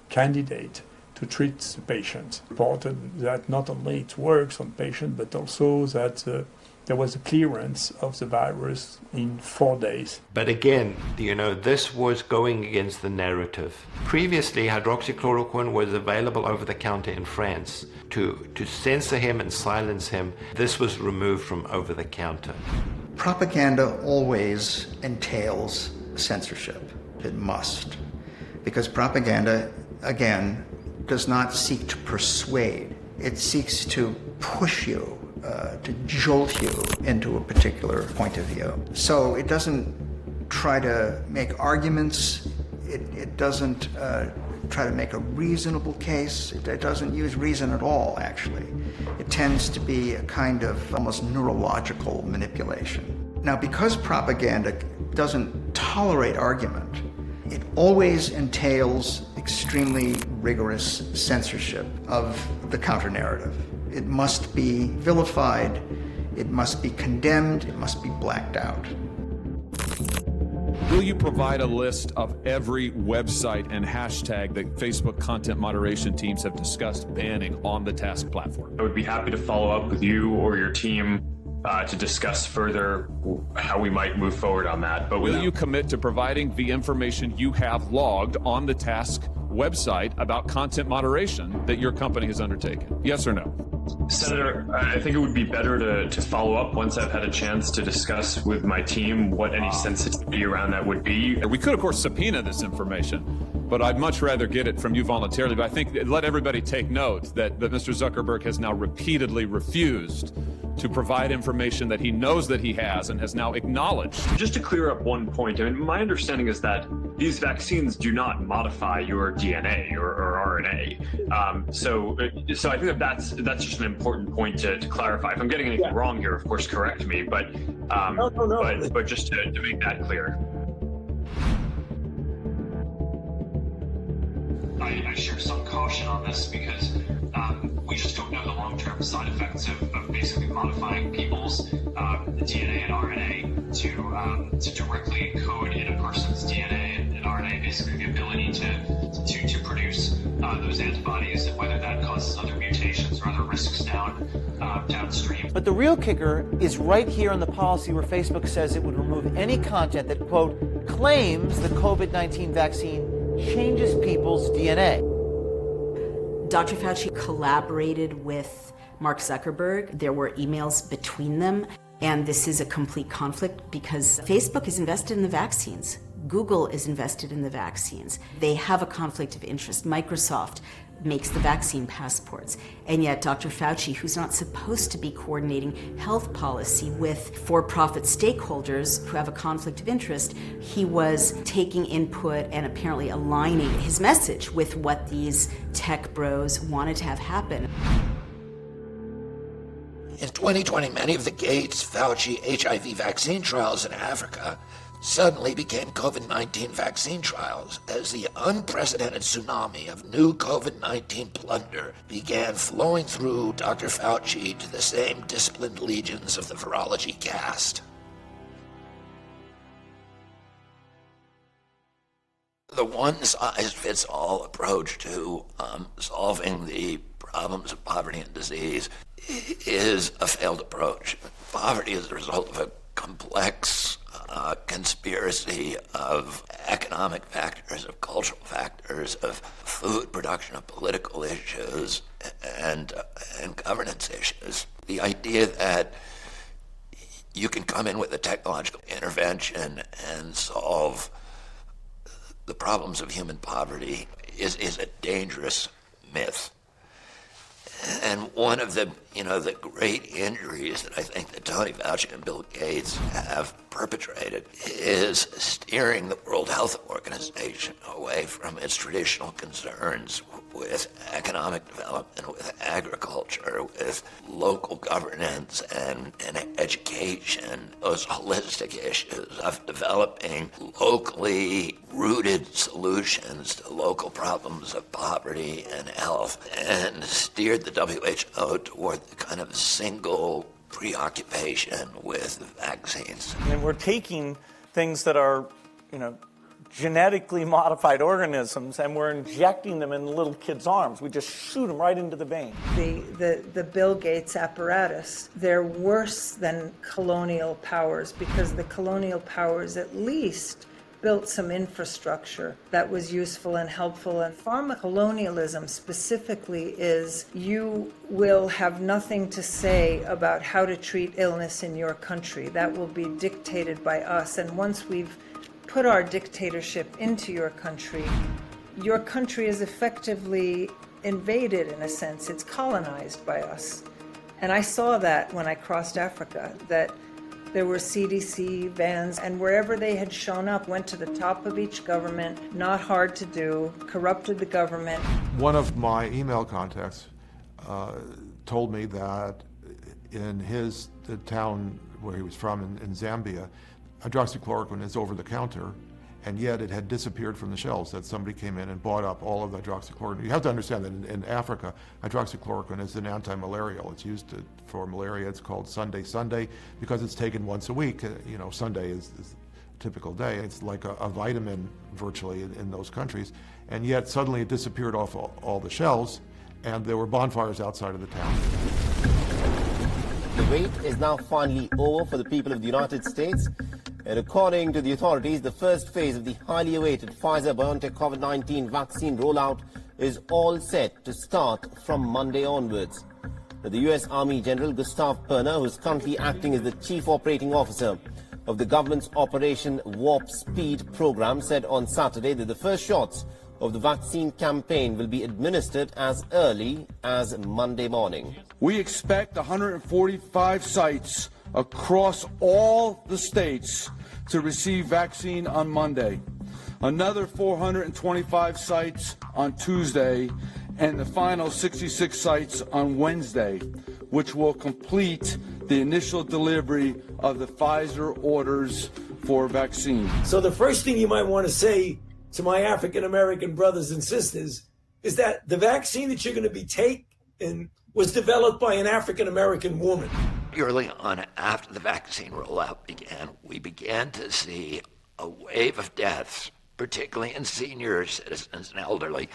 candidate to treat the patient. Reported that not only it works on patient, but also that there was a clearance of the virus in 4 days. But again, this was going against the narrative. Previously, hydroxychloroquine was available over the counter in France. To censor him and silence him, this was removed from over the counter. Propaganda always entails censorship. It must. Because propaganda, again, does not seek to persuade. It seeks to push you, to jolt you into a particular point of view. So it doesn't try to make arguments. It doesn't try to make a reasonable case. It doesn't use reason at all, actually. It tends to be a kind of almost neurological manipulation. Now, because propaganda doesn't tolerate argument, it always entails extremely rigorous censorship of the counter-narrative. It must be vilified, it must be condemned, it must be blacked out. Will you provide a list of every website and hashtag that Facebook content moderation teams have discussed banning on the Task platform? I would be happy to follow up with you or your team to discuss further how we might move forward on that. But will you commit to providing the information you have logged on the Task website about content moderation that your company has undertaken? Yes or no? Senator, I think it would be better to follow up once I've had a chance to discuss with my team what any sensitivity around that would be. We could, of course, subpoena this information, but I'd much rather get it from you voluntarily. But I think let everybody take note that Mr. Zuckerberg has now repeatedly refused to provide information that he knows that he has and has now acknowledged. Just to clear up one point, I mean, my understanding is that these vaccines do not modify your DNA or RNA. So I think that's just an important point to clarify. If I'm getting anything wrong here, of course, correct me. But but just to make that clear. I share some caution on this because we just don't know the long-term side effects of basically modifying people's DNA and RNA to directly encode in a person's DNA and RNA, basically the ability to produce those antibodies, and whether that causes other mutations or other risks downstream. But the real kicker is right here in the policy where Facebook says it would remove any content that, quote, claims the COVID-19 vaccine changes people's DNA. Dr. Fauci collaborated with Mark Zuckerberg. There were emails between them, and this is a complete conflict because Facebook is invested in the vaccines. Google is invested in the vaccines. They have a conflict of interest. Microsoft makes the vaccine passports. And yet Dr. Fauci, who's not supposed to be coordinating health policy with for-profit stakeholders who have a conflict of interest, he was taking input and apparently aligning his message with what these tech bros wanted to have happen. In 2020, many of the Gates, Fauci HIV vaccine trials in Africa suddenly became COVID-19 vaccine trials as the unprecedented tsunami of new COVID-19 plunder began flowing through Dr. Fauci to the same disciplined legions of the virology caste. The one-size-fits-all approach to solving the problems of poverty and disease is a failed approach. Poverty is the result of a complex conspiracy of economic factors, of cultural factors, of food production, of political issues, and governance issues. The idea that you can come in with a technological intervention and solve the problems of human poverty is a dangerous myth. And one of the great injuries that I think that Tony Fauci and Bill Gates have perpetrated is steering the World Health Organization away from its traditional concerns with economic development, with agriculture, with local governance and education, those holistic issues of developing locally rooted solutions to local problems of poverty and health, and steered the WHO toward the kind of single preoccupation with vaccines. And we're taking things that are, genetically modified organisms and we're injecting them in little kids' arms. We just shoot them right into the vein. The Bill Gates apparatus, they're worse than colonial powers because the colonial powers at least built some infrastructure that was useful and helpful. And pharmacolonialism specifically is you will have nothing to say about how to treat illness in your country. That will be dictated by us. And once we've put our dictatorship into your country is effectively invaded in a sense. It's colonized by us. And I saw that when I crossed Africa, that there were CDC vans, and wherever they had shown up, went to the top of each government, not hard to do, corrupted the government. One of my email contacts told me that in the town where he was from in Zambia, hydroxychloroquine is over the counter, and yet it had disappeared from the shelves, that somebody came in and bought up all of the hydroxychloroquine. You have to understand that in Africa, hydroxychloroquine is an anti-malarial. It's used for malaria. It's called Sunday because it's taken once a week. Sunday is a typical day. It's like a vitamin virtually in those countries. And yet suddenly it disappeared off all the shelves, and there were bonfires outside of the town. The wait is now finally over for the people of the United States. And according to the authorities, the first phase of the highly awaited Pfizer-BioNTech COVID-19 vaccine rollout is all set to start from Monday onwards. The U.S. Army General Gustav Perner, who is currently acting as the Chief Operating Officer of the government's Operation Warp Speed program, said on Saturday that the first shots of the vaccine campaign will be administered as early as Monday morning. We expect 145 sites across all the states to receive vaccine on Monday, another 425 sites on Tuesday, and the final 66 sites on Wednesday, which will complete the initial delivery of the Pfizer orders for vaccine. So the first thing you might want to say to my African-American brothers and sisters is that the vaccine that you're going to be taking was developed by an African-American woman. Early on, after the vaccine rollout began, we began to see a wave of deaths, particularly in senior citizens and elderly,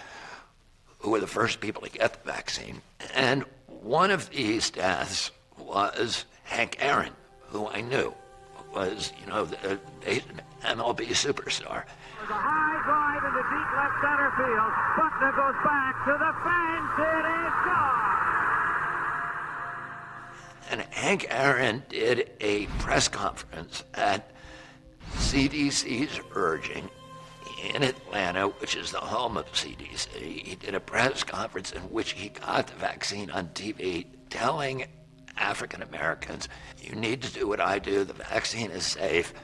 who were the first people to get the vaccine. And one of these deaths was Hank Aaron, who I knew was, the MLB superstar. A high drive into deep left center field. Buckner goes back to the fence. It is gone. And Hank Aaron did a press conference at CDC's urging in Atlanta, which is the home of CDC. He did a press conference in which he got the vaccine on TV, telling African Americans, you need to do what I do. The vaccine is safe.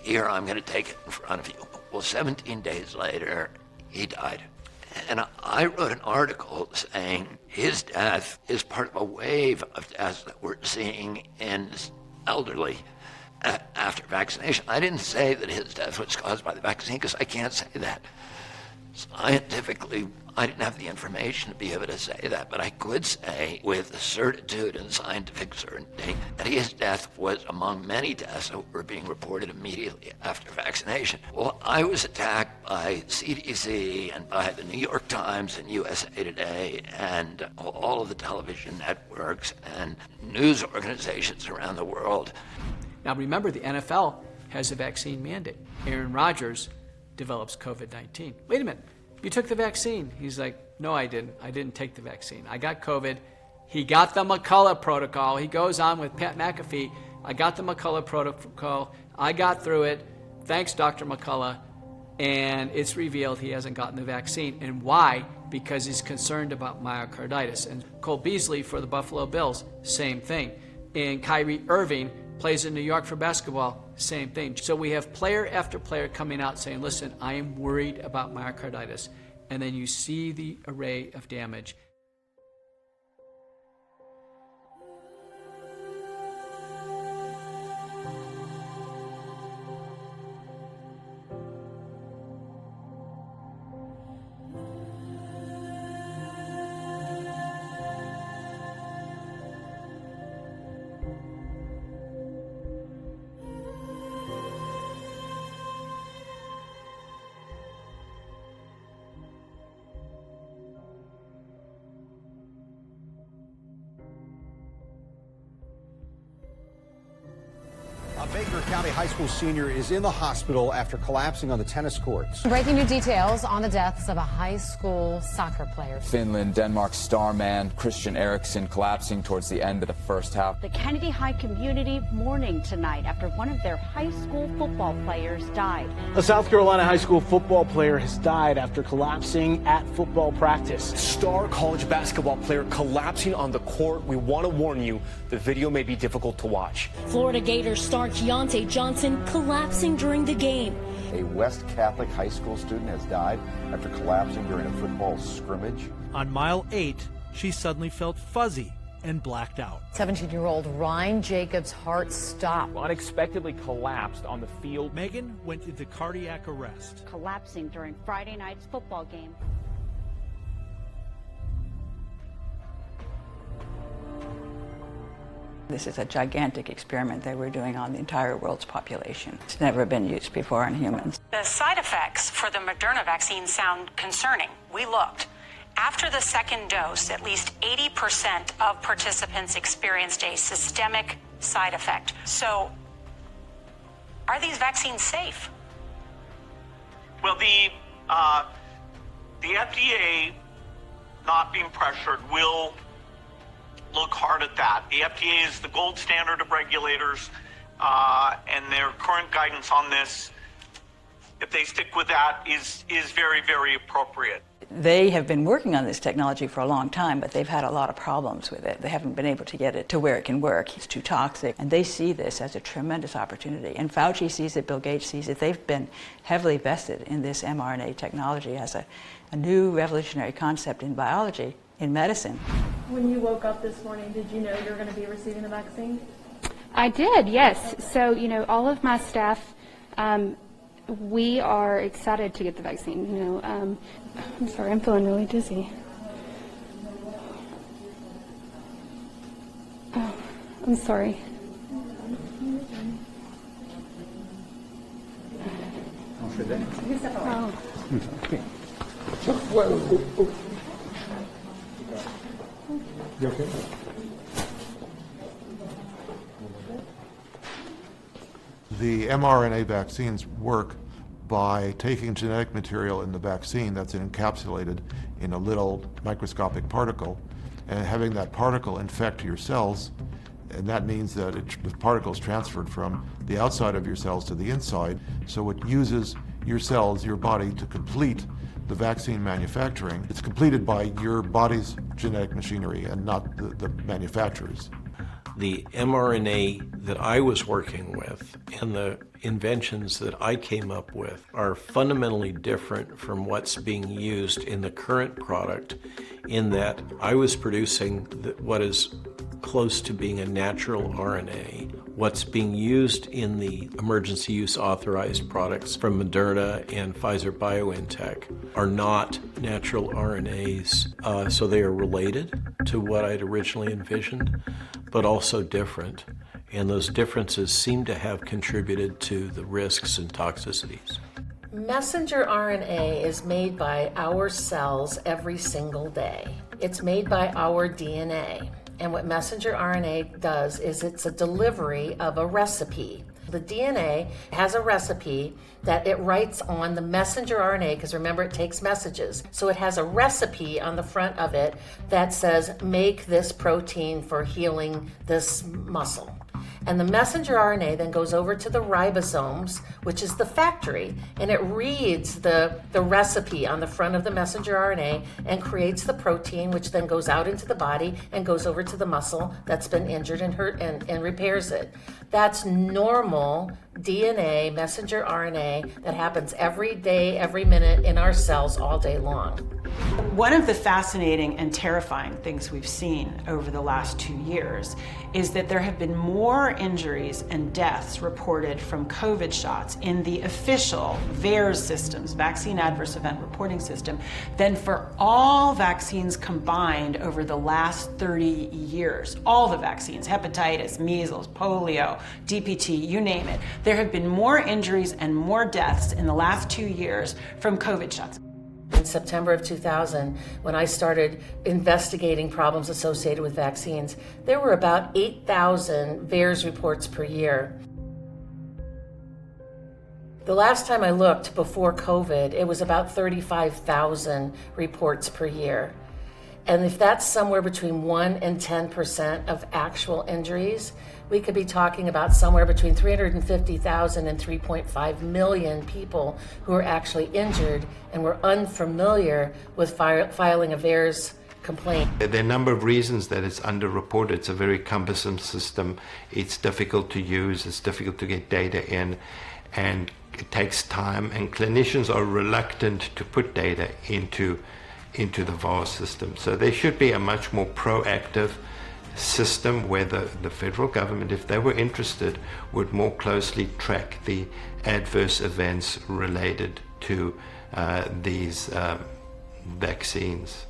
Here, I'm going to take it in front of you. Well, 17 days later, he died. And I wrote an article saying his death is part of a wave of deaths that we're seeing in elderly after vaccination. I didn't say that his death was caused by the vaccine because I can't say that. Scientifically, I didn't have the information to be able to say that, but I could say with certitude and scientific certainty that his death was among many deaths that were being reported immediately after vaccination. Well, I was attacked by CDC and by the New York Times and USA Today and all of the television networks and news organizations around the world. Now remember, the NFL has a vaccine mandate. Aaron Rodgers develops COVID-19. Wait a minute, you took the vaccine. He's like, no, I didn't. I didn't take the vaccine. I got COVID. He got the McCullough protocol. He goes on with Pat McAfee. I got the McCullough protocol. I got through it. Thanks, Dr. McCullough. And it's revealed he hasn't gotten the vaccine. And why? Because he's concerned about myocarditis. And Cole Beasley for the Buffalo Bills, same thing. And Kyrie Irving plays in New York for basketball, same thing. So we have player after player coming out saying, listen, I am worried about myocarditis. And then you see the array of damage. County high school senior is in the hospital after collapsing on the tennis courts. Breaking new details on the deaths of a high school soccer player. Finland, Denmark star man Christian Eriksen collapsing towards the end of the first half. The Kennedy High community mourning tonight after one of their high school football players died. A South Carolina high school football player has died after collapsing at football practice. Star college basketball player collapsing on the court. We want to warn you, the video may be difficult to watch. Florida Gators star Keontae Johnson collapsing during the game. A West Catholic high school student has died after collapsing during a football scrimmage. On mile 8, she suddenly felt fuzzy and blacked out. 17-year-old Ryan Jacobs' heart stopped. Unexpectedly collapsed on the field. Megan went into cardiac arrest. Collapsing during Friday night's football game. This is a gigantic experiment that we're doing on the entire world's population. It's never been used before on humans. The side effects for the Moderna vaccine sound concerning. We looked. After the second dose, at least 80% of participants experienced a systemic side effect. So, are these vaccines safe? Well, the FDA, not being pressured, will look hard at that. The FDA is the gold standard of regulators, and their current guidance on this, if they stick with that, is very, very appropriate. They have been working on this technology for a long time, but they've had a lot of problems with it. They haven't been able to get it to where it can work. It's too toxic. And they see this as a tremendous opportunity. And Fauci sees it, Bill Gates sees it. They've been heavily vested in this mRNA technology as a new revolutionary concept in biology, in medicine. When you woke up this morning, did you know you were going to be receiving the vaccine? I did, yes. So, all of my staff, we are excited to get the vaccine. I'm sorry, I'm feeling really dizzy. Oh, I'm sorry. Oh. You okay? The mRNA vaccines work by taking genetic material in the vaccine that's encapsulated in a little microscopic particle and having that particle infect your cells, and that means that the particle is transferred from the outside of your cells to the inside, so it uses your cells, your body, to complete the vaccine manufacturing. It's completed by your body's genetic machinery and not the manufacturer's. The mRNA that I was working with and the inventions that I came up with are fundamentally different from what's being used in the current product, in that I was producing what is close to being a natural RNA. What's being used in the emergency use authorized products from Moderna and Pfizer-BioNTech are not natural RNAs, so they are related to what I'd originally envisioned, but also different. And those differences seem to have contributed to the risks and toxicities. Messenger RNA is made by our cells every single day. It's made by our DNA. And what messenger RNA does is it's a delivery of a recipe. The DNA has a recipe that it writes on the messenger RNA, because remember, it takes messages. So it has a recipe on the front of it that says, make this protein for healing this muscle. And the messenger RNA then goes over to the ribosomes, which is the factory, and it reads the recipe on the front of the messenger RNA and creates the protein, which then goes out into the body and goes over to the muscle that's been injured and hurt and repairs it. That's normal DNA, messenger RNA, that happens every day, every minute in our cells all day long. One of the fascinating and terrifying things we've seen over the last 2 years is that there have been more injuries and deaths reported from COVID shots in the official VAERS systems, Vaccine Adverse Event Reporting System, than for all vaccines combined over the last 30 years. All the vaccines, hepatitis, measles, polio, DPT, you name it. There have been more injuries and more deaths in the last 2 years from COVID shots. In September of 2000, when I started investigating problems associated with vaccines, there were about 8,000 VAERS reports per year. The last time I looked before COVID, it was about 35,000 reports per year. And if that's somewhere between 1 and 10% of actual injuries, we could be talking about somewhere between 350,000 and 3.5 million people who are actually injured and were unfamiliar with filing a VAERS complaint. There are a number of reasons that it's underreported. It's a very cumbersome system. It's difficult to use. It's difficult to get data in, and it takes time. And clinicians are reluctant to put data into the VAERS system. So there should be a much more proactive system where the federal government, if they were interested, would more closely track the adverse events related to these vaccines.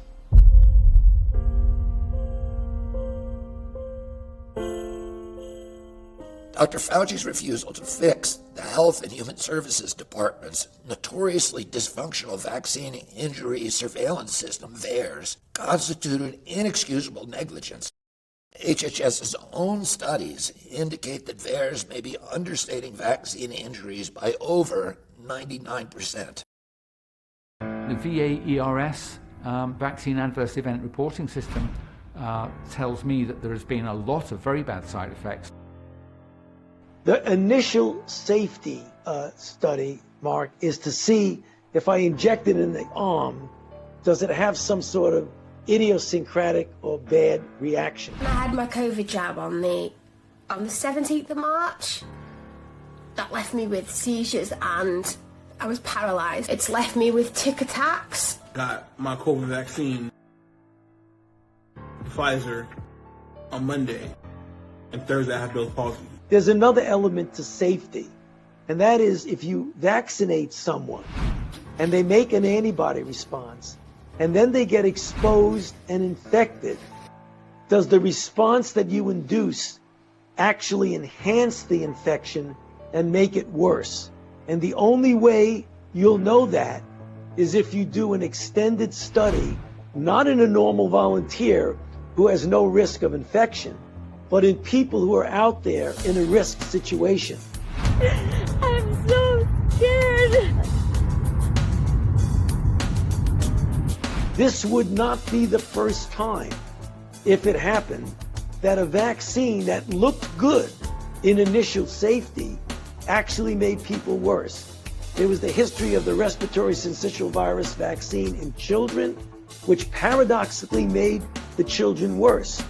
Dr. Fauci's refusal to fix the Health and Human Services Department's notoriously dysfunctional vaccine injury surveillance system, VAERS, constituted inexcusable negligence. HHS's own studies indicate that VAERS may be understating vaccine injuries by over 99%. The VAERS, Vaccine Adverse Event Reporting System, tells me that there has been a lot of very bad side effects. The initial safety study, Mark, is to see if I inject it in the arm, does it have some sort of idiosyncratic or bad reaction? I had my COVID jab on the 17th of March. That left me with seizures and I was paralyzed. It's left me with tic attacks. Got my COVID vaccine, Pfizer, on Monday, and Thursday I have Bill's palsy. There's another element to safety, and that is if you vaccinate someone and they make an antibody response and then they get exposed and infected, does the response that you induce actually enhance the infection and make it worse? And the only way you'll know that is if you do an extended study, not in a normal volunteer who has no risk of infection, but in people who are out there in a risk situation. I'm so scared. This would not be the first time, if it happened, that a vaccine that looked good in initial safety actually made people worse. There was the history of the respiratory syncytial virus vaccine in children, which paradoxically made the children worse.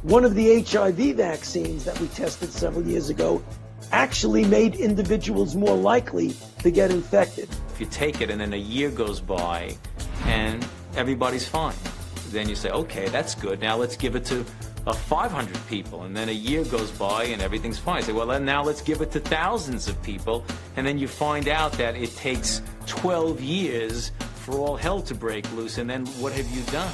One of the HIV vaccines that we tested several years ago actually made individuals more likely to get infected. If you take it and then a year goes by and everybody's fine, then you say, okay, that's good. Now let's give it to 500 people. And then a year goes by and everything's fine. You say, well, then now let's give it to thousands of people. And then you find out that it takes 12 years for all hell to break loose. And then what have you done?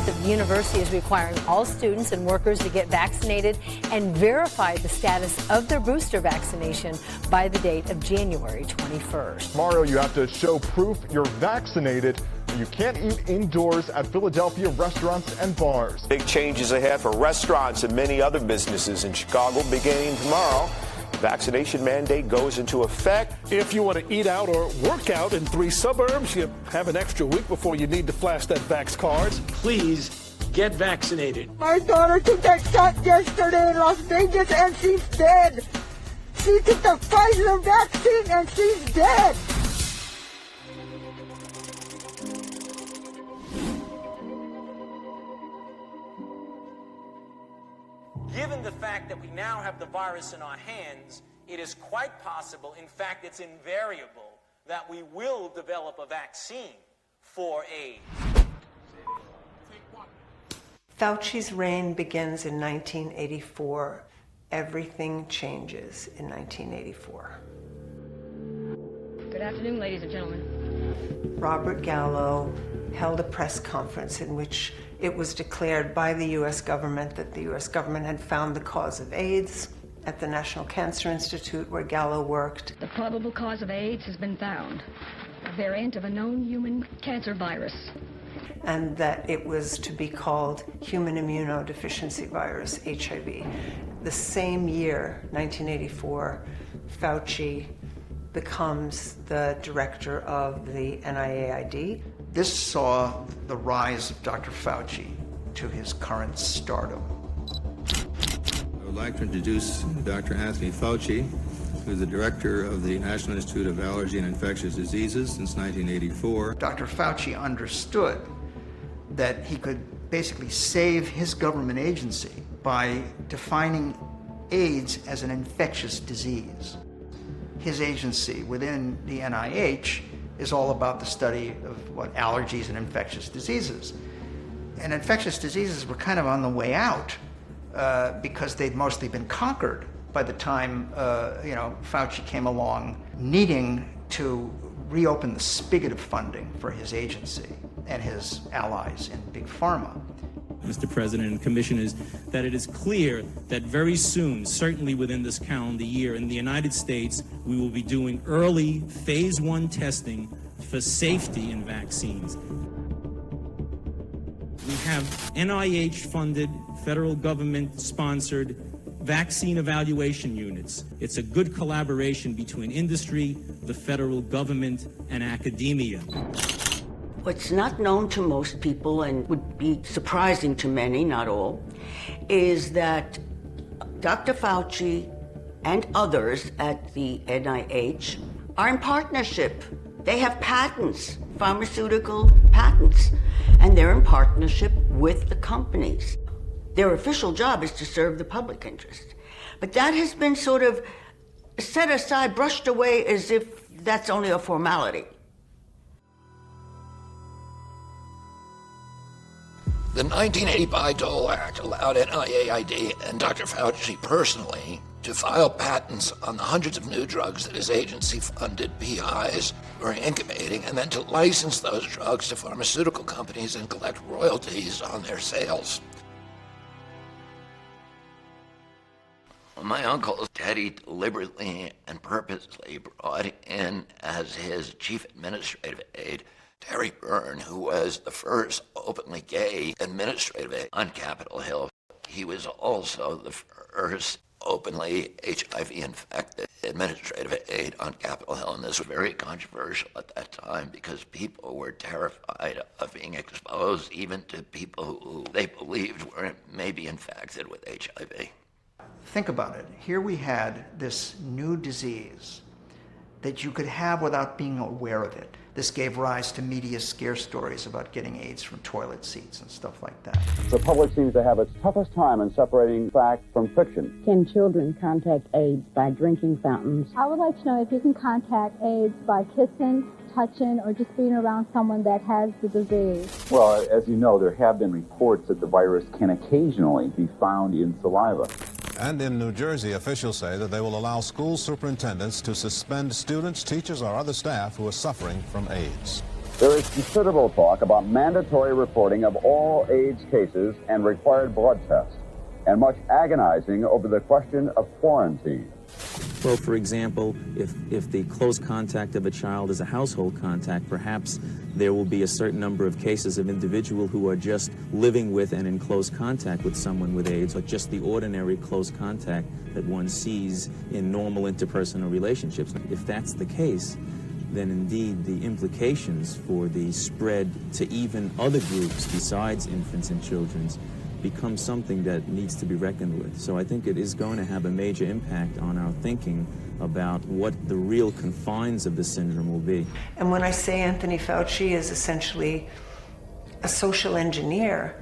The university is requiring all students and workers to get vaccinated and verify the status of their booster vaccination by the date of January 21st. Tomorrow, you have to show proof you're vaccinated. You can't eat indoors at Philadelphia restaurants and bars. Big changes ahead for restaurants and many other businesses in Chicago beginning tomorrow. Vaccination mandate goes into effect. If you want to eat out or work out in 3 suburbs, you have an extra week before you need to flash that Vax card. Please get vaccinated. My daughter took that shot yesterday in Las Vegas and she's dead. She took the Pfizer vaccine and she's dead. Given the fact that we now have the virus in our hands, it is quite possible, in fact, it's invariable, that we will develop a vaccine for AIDS. Fauci's reign begins in 1984. Everything changes in 1984. Good afternoon, ladies and gentlemen. Robert Gallo held a press conference in which it was declared by the U.S. government that the U.S. government had found the cause of AIDS at the National Cancer Institute where Gallo worked. The probable cause of AIDS has been found, a variant of a known human cancer virus. and that it was to be called human immunodeficiency virus, HIV. The same year, 1984, Fauci becomes the director of the NIAID. This saw the rise of Dr. Fauci to his current stardom. I would like to introduce Dr. Anthony Fauci, who is the director of the National Institute of Allergy and Infectious Diseases since 1984. Dr. Fauci understood that he could basically save his government agency by defining AIDS as an infectious disease. His agency within the NIH is all about the study of allergies and infectious diseases. And infectious diseases were kind of on the way out because they'd mostly been conquered by the time Fauci came along, needing to reopen the spigot of funding for his agency and his allies in Big Pharma. Mr. President and Commissioners, that it is clear that very soon, certainly within this calendar year, in the United States, we will be doing early phase 1 testing for safety in vaccines. We have NIH-funded, federal government-sponsored vaccine evaluation units. It's a good collaboration between industry, the federal government, and academia. What's not known to most people, and would be surprising to many, not all, is that Dr. Fauci and others at the NIH are in partnership. They have patents, pharmaceutical patents, and they're in partnership with the companies. Their official job is to serve the public interest. But that has been sort of set aside, brushed away as if that's only a formality. The 1980 Bayh-Dole Act allowed NIAID and Dr. Fauci personally to file patents on the hundreds of new drugs that his agency-funded PIs were incubating, and then to license those drugs to pharmaceutical companies and collect royalties on their sales. My uncle Teddy deliberately and purposely brought in as his chief administrative aide Terry Byrne, who was the first openly gay administrative aide on Capitol Hill. He was also the first openly HIV-infected administrative aide on Capitol Hill, and this was very controversial at that time because people were terrified of being exposed even to people who they believed were maybe infected with HIV. Think about it. Here we had this new disease that you could have without being aware of it. This gave rise to media scare stories about getting AIDS from toilet seats and stuff like that. The public seems to have its toughest time in separating fact from fiction. Can children contact AIDS by drinking fountains? I would like to know if you can contact AIDS by kissing, touching, or just being around someone that has the disease. Well, as you know, there have been reports that the virus can occasionally be found in saliva. And in New Jersey, officials say that they will allow school superintendents to suspend students, teachers, or other staff who are suffering from AIDS. There is considerable talk about mandatory reporting of all AIDS cases and required blood tests, and much agonizing over the question of quarantine. Well, for example, if the close contact of a child is a household contact, perhaps there will be a certain number of cases of individual who are just living with and in close contact with someone with AIDS, or just the ordinary close contact that one sees in normal interpersonal relationships. If that's the case, then indeed the implications for the spread to even other groups besides infants and children become something that needs to be reckoned with. So I think it is going to have a major impact on our thinking about what the real confines of the syndrome will be. And when I say Anthony Fauci is essentially a social engineer,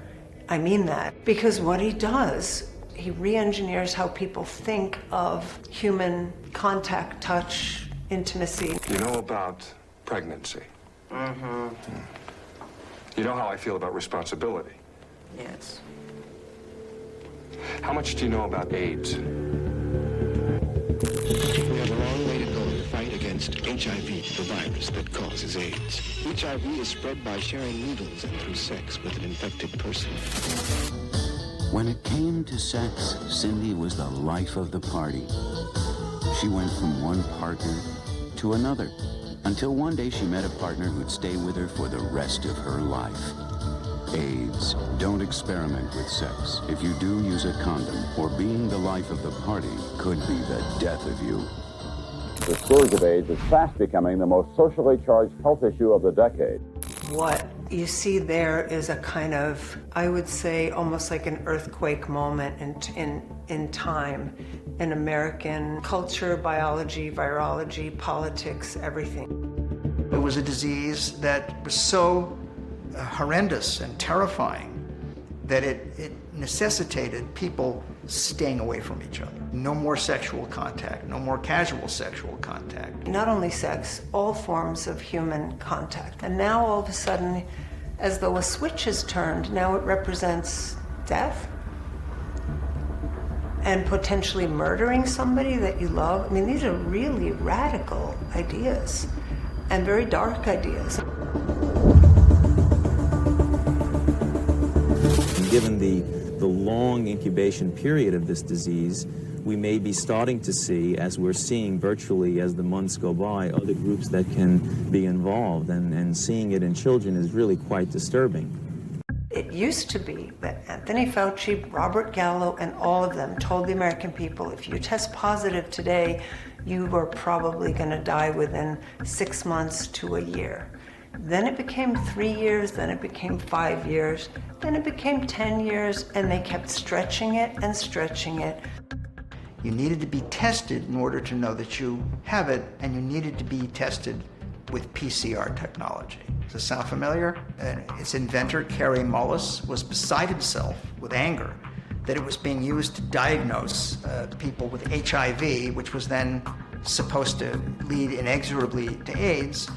I mean that. Because what he does, he re-engineers how people think of human contact, touch, intimacy. You know about pregnancy? Mm-hmm. You know how I feel about responsibility? Yes. How much do you know about AIDS? We have a long way to go to fight against HIV, the virus that causes AIDS. HIV is spread by sharing needles and through sex with an infected person. When it came to sex, Cindy was the life of the party. She went from one partner to another, until one day she met a partner who'd stay with her for the rest of her life. AIDS. Don't experiment with sex. If you do, use a condom, or being the life of the party could be the death of you. The scourge of AIDS is fast becoming the most socially charged health issue of the decade. What you see there is a kind of, I would say, almost like an earthquake moment in time in American culture, biology, virology, politics, everything. It was a disease that was so horrendous and terrifying that it necessitated people staying away from each other. No more sexual contact, no more casual sexual contact. Not only sex, all forms of human contact. And now all of a sudden, as though a switch is turned, now it represents death and potentially murdering somebody that you love. I mean, these are really radical ideas and very dark ideas. Given the long incubation period of this disease, we may be starting to see, as we're seeing virtually as the months go by, other groups that can be involved, and seeing it in children is really quite disturbing. It used to be that Anthony Fauci, Robert Gallo, and all of them told the American people, if you test positive today, you are probably going to die within 6 months to a year. Then it became 3 years, then it became 5 years, then it became 10 years, and they kept stretching it and stretching it. You needed to be tested in order to know that you have it, and you needed to be tested with PCR technology. Does this sound familiar? Its inventor, Kerry Mullis, was beside himself with anger that it was being used to diagnose people with HIV, which was then supposed to lead inexorably to AIDS.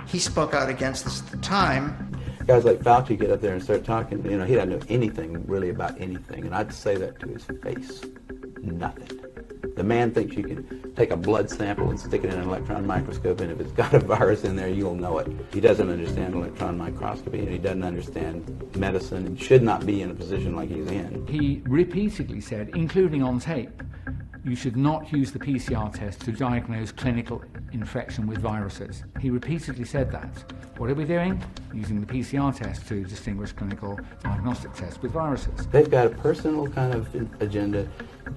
He spoke out against this at the time. Guys like Fauci get up there and start talking, he doesn't know anything really about anything, and I'd say that to his face. Nothing. The man thinks you can take a blood sample and stick it in an electron microscope, and if it's got a virus in there, you'll know it. He doesn't understand electron microscopy, and he doesn't understand medicine, and should not be in a position like he's in. He repeatedly said, including on tape, you should not use the PCR test to diagnose clinical infection with viruses. He repeatedly said that. What are we doing? Using the PCR test to distinguish clinical diagnostic tests with viruses. They've got a personal kind of agenda.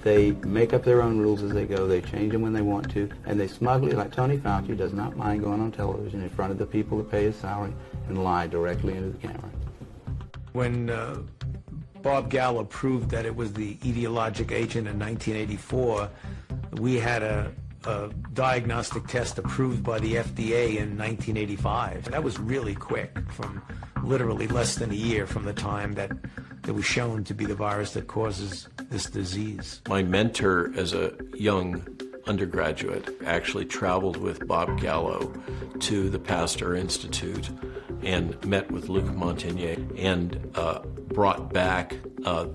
They make up their own rules as they go. They change them when they want to. And they smugly, like Tony Fauci, does not mind going on television in front of the people that pay his salary and lie directly into the camera. When Bob Gallo proved that it was the etiologic agent in 1984, we had a diagnostic test approved by the FDA in 1985. That was really quick, from literally less than a year from the time that it was shown to be the virus that causes this disease. My mentor as a young undergraduate actually traveled with Bob Gallo to the Pasteur Institute and met with Luc Montagnier and brought back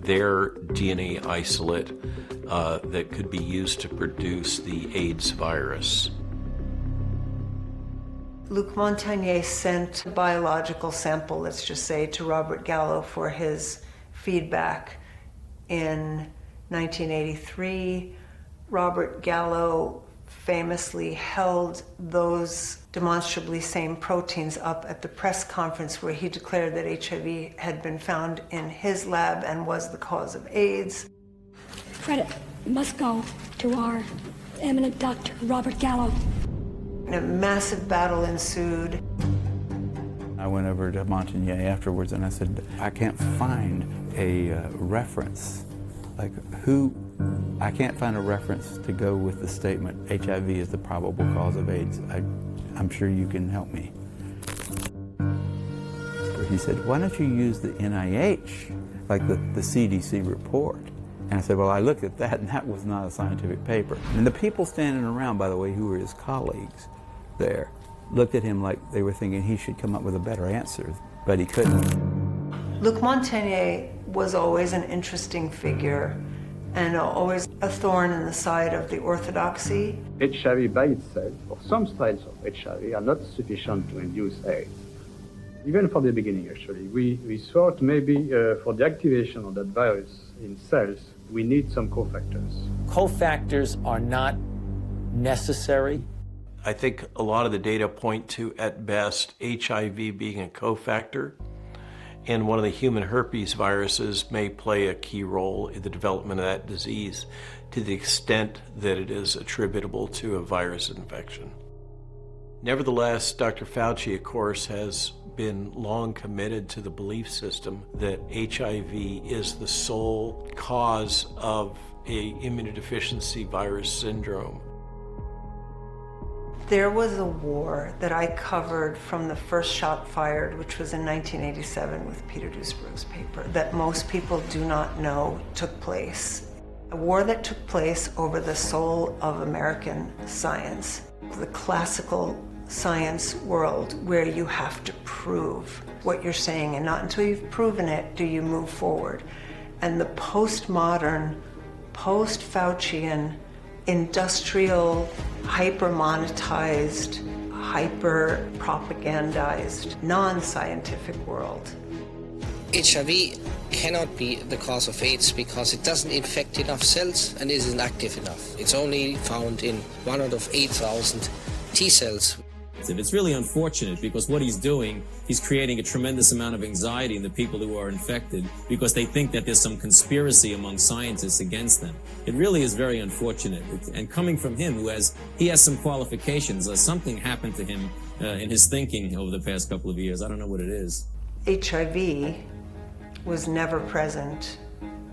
their DNA isolate that could be used to produce the AIDS virus. Luc Montagnier sent a biological sample, let's just say, to Robert Gallo for his feedback in 1983. Robert Gallo famously held those demonstrably same proteins up at the press conference where he declared that HIV had been found in his lab and was the cause of AIDS. Credit must go to our eminent doctor, Robert Gallo. And a massive battle ensued. I went over to Montagnier afterwards and I said, I can't find a reference. I can't find a reference to go with the statement, HIV is the probable cause of AIDS. I'm sure you can help me. He said, why don't you use the NIH, like the CDC report? And I said, well, I looked at that, and that was not a scientific paper. And the people standing around, by the way, who were his colleagues there, looked at him like they were thinking he should come up with a better answer, but he couldn't. Luc Montagnier was always an interesting figure and always a thorn in the side of the orthodoxy. HIV by itself, or some strains of HIV, are not sufficient to induce AIDS. Even for the beginning, actually, we thought maybe for the activation of that virus in cells, we need some cofactors. Cofactors are not necessary. I think a lot of the data point to, at best, HIV being a cofactor, And one of the human herpes viruses may play a key role in the development of that disease to the extent that it is attributable to a virus infection. Nevertheless, Dr. Fauci, of course, has been long committed to the belief system that HIV is the sole cause of an immunodeficiency virus syndrome. There was a war that I covered from the first shot fired, which was in 1987 with Peter Duesberg's paper, that most people do not know took place. A war that took place over the soul of American science, the classical science world where you have to prove what you're saying, and not until you've proven it do you move forward. And the postmodern, post-Faucian, industrial, hyper-monetized, hyper-propagandized, non-scientific world. HIV cannot be the cause of AIDS because it doesn't infect enough cells and isn't active enough. It's only found in 1 out of 8,000 T cells. It's really unfortunate because what he's doing, he's creating a tremendous amount of anxiety in the people who are infected because they think that there's some conspiracy among scientists against them. It really is very unfortunate. And coming from him, he has some qualifications. Something happened to him in his thinking over the past couple of years. I don't know what it is. HIV was never present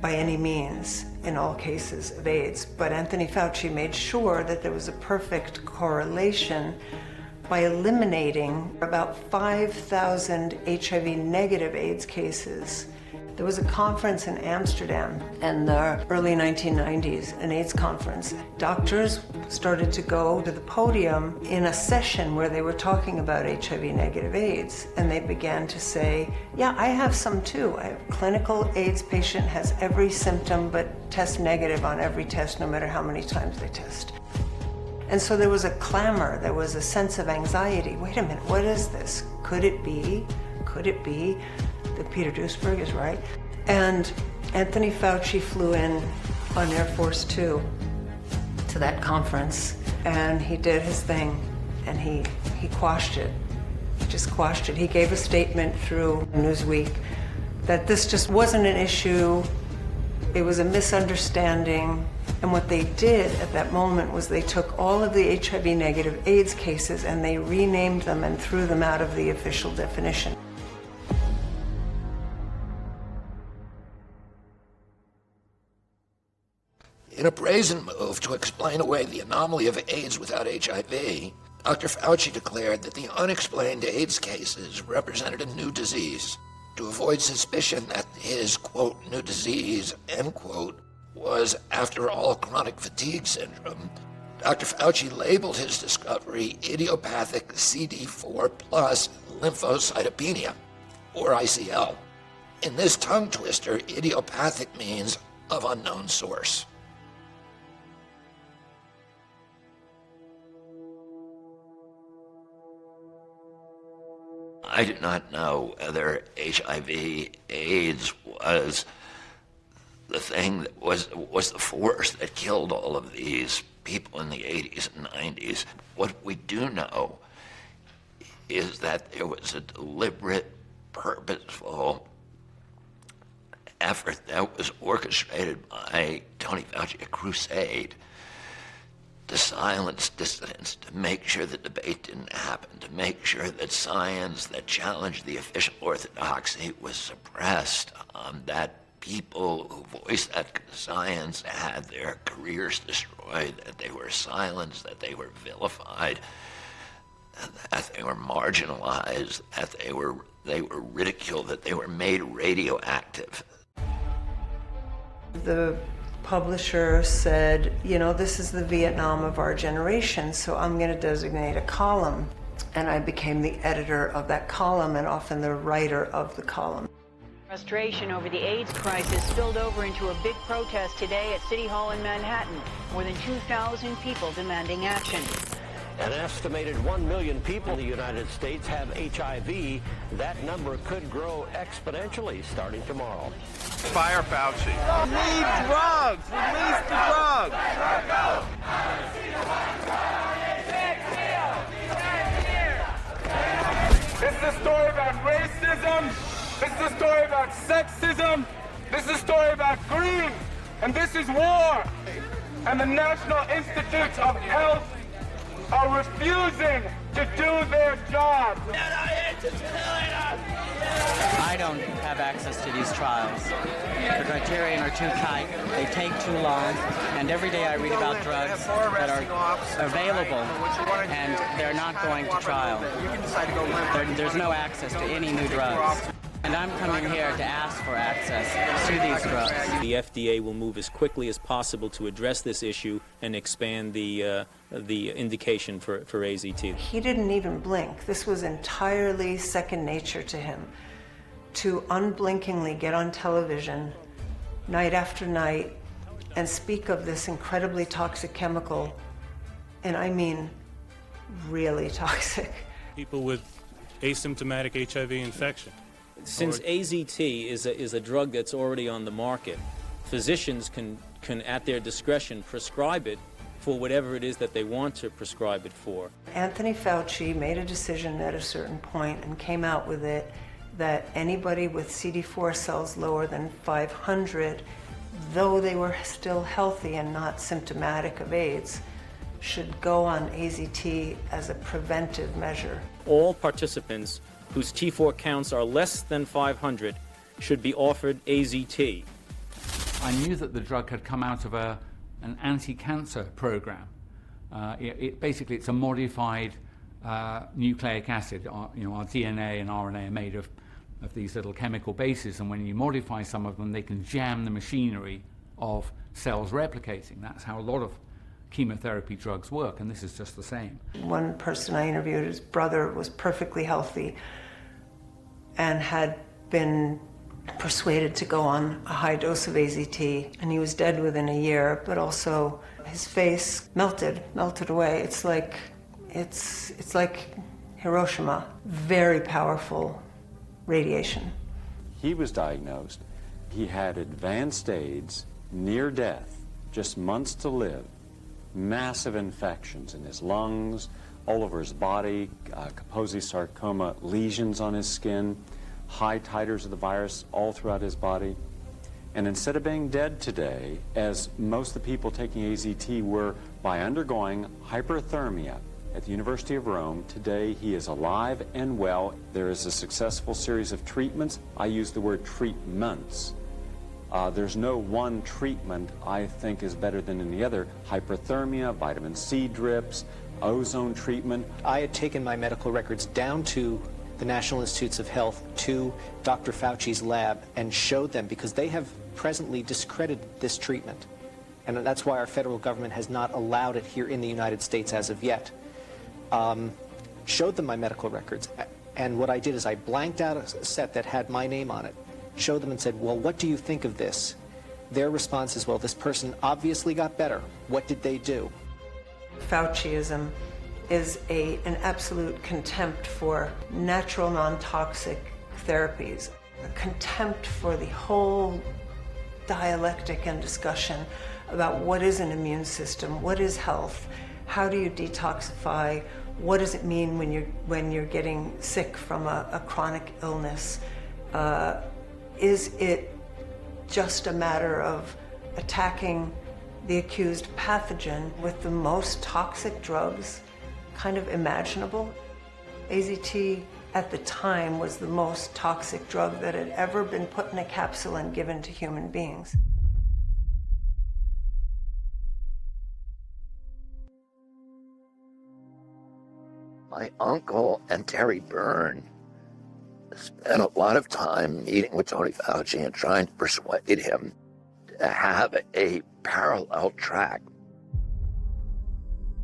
by any means in all cases of AIDS, but Anthony Fauci made sure that there was a perfect correlation by eliminating about 5,000 HIV-negative AIDS cases. There was a conference in Amsterdam in the early 1990s, an AIDS conference. Doctors started to go to the podium in a session where they were talking about HIV-negative AIDS, and they began to say, yeah, I have some too. I have a clinical AIDS patient, has every symptom, but tests negative on every test, no matter how many times they test. And so there was a clamor, there was a sense of anxiety. Wait a minute, what is this? Could it be that Peter Duesberg is right? And Anthony Fauci flew in on Air Force 2 to that conference, and he did his thing, and he quashed it. He just quashed it. He gave a statement through Newsweek that this just wasn't an issue, it was a misunderstanding. And what they did at that moment was they took all of the HIV-negative AIDS cases and they renamed them and threw them out of the official definition. In a brazen move to explain away the anomaly of AIDS without HIV, Dr. Fauci declared that the unexplained AIDS cases represented a new disease. To avoid suspicion that his, quote, new disease, end quote, was, after all, chronic fatigue syndrome, Dr. Fauci labeled his discovery idiopathic CD4 plus lymphocytopenia, or ICL. In this tongue twister, idiopathic means of unknown source. I do not know whether HIV/AIDS was the thing that was the force that killed all of these people in the 80s and 90s. What we do know is that there was a deliberate, purposeful effort that was orchestrated by Tony Fauci, a crusade to silence dissidents, to make sure the debate didn't happen, to make sure that science that challenged the official orthodoxy was suppressed, that people who voiced that science had their careers destroyed, that they were silenced, that they were vilified, that they were marginalized, that they were ridiculed, that they were made radioactive. The publisher said, you know, this is the Vietnam of our generation, so I'm going to designate a column. And I became the editor of that column and often the writer of the column. Frustration over the AIDS crisis spilled over into a big protest today at City Hall in Manhattan. More than 2,000 people demanding action. An estimated 1 million people in the United States have HIV. That number could grow exponentially starting tomorrow. Fire Fauci. We need drugs. Release the drugs. This is a story about racism, This is a story about sexism. This is a story about greed. And this is war. And the National Institutes of Health are refusing to do their job. NIH is killing us! I don't have access to these trials. The criteria are too tight, they take too long, and every day I read about drugs that are available and they're not going to trial. There's no access to any new drugs. And I'm coming here to ask for access to these drugs. The FDA will move as quickly as possible to address this issue and expand the indication for AZT. He didn't even blink. This was entirely second nature to him. To unblinkingly get on television night after night and speak of this incredibly toxic chemical, and I mean really toxic. People with asymptomatic HIV infection. Since AZT is a drug that's already on the market, physicians can at their discretion prescribe it for whatever it is that they want to prescribe it for. Anthony Fauci made a decision at a certain point and came out with it that anybody with CD4 cells lower than 500, though they were still healthy and not symptomatic of AIDS, should go on AZT as a preventive measure. All participants whose T4 counts are less than 500 should be offered AZT. I knew that the drug had come out of an anti-cancer program. Basically, it's a modified nucleic acid. Our DNA and RNA are made of these little chemical bases, and when you modify some of them, they can jam the machinery of cells replicating. That's how a lot of chemotherapy drugs work, and this is just the same. One person I interviewed, his brother was perfectly healthy and had been persuaded to go on a high dose of AZT, and he was dead within a year, but also his face melted away. It's like Hiroshima. Very powerful radiation. He was diagnosed. He had advanced AIDS, near death, just months to live, massive infections in his lungs, all over his body, Kaposi sarcoma lesions on his skin, high titers of the virus all throughout his body. And instead of being dead today, as most of the people taking AZT were by undergoing hyperthermia at the University of Rome, today he is alive and well. There is a successful series of treatments. I use the word treatments. There's no one treatment I think is better than any other. Hyperthermia, vitamin C drips, ozone treatment. I had taken my medical records down to the National Institutes of Health, to Dr. Fauci's lab, and showed them, because they have presently discredited this treatment. And that's why our federal government has not allowed it here in the United States as of yet. Showed them my medical records. And what I did is I blanked out a set that had my name on it, showed them and said, well, what do you think of this? Their response is, well, this person obviously got better. What did they do? Fauciism is an absolute contempt for natural, non-toxic therapies, a contempt for the whole dialectic and discussion about what is an immune system, what is health, how do you detoxify, what does it mean when you're getting sick from a chronic illness? Is it just a matter of attacking the accused pathogen with the most toxic drugs kind of imaginable? AZT at the time was the most toxic drug that had ever been put in a capsule and given to human beings. My uncle and Terry Byrne spent a lot of time meeting with Tony Fauci and trying to persuade him to have a parallel track.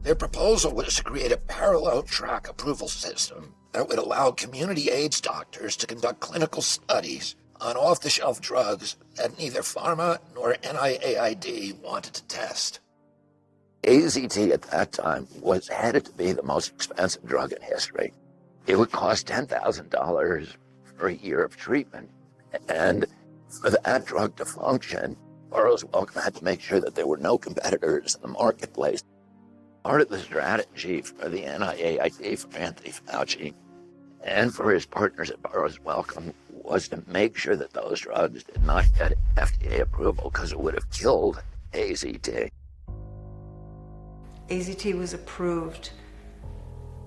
Their proposal was to create a parallel track approval system that would allow community AIDS doctors to conduct clinical studies on off-the-shelf drugs that neither pharma nor NIAID wanted to test. AZT at that time was headed to be the most expensive drug in history. It would cost $10,000 for a year of treatment. And for that drug to function, Burroughs Wellcome had to make sure that there were no competitors in the marketplace. Part of the strategy for the NIAID, for Anthony Fauci, and for his partners at Burroughs Wellcome was to make sure that those drugs did not get FDA approval because it would have killed AZT. AZT was approved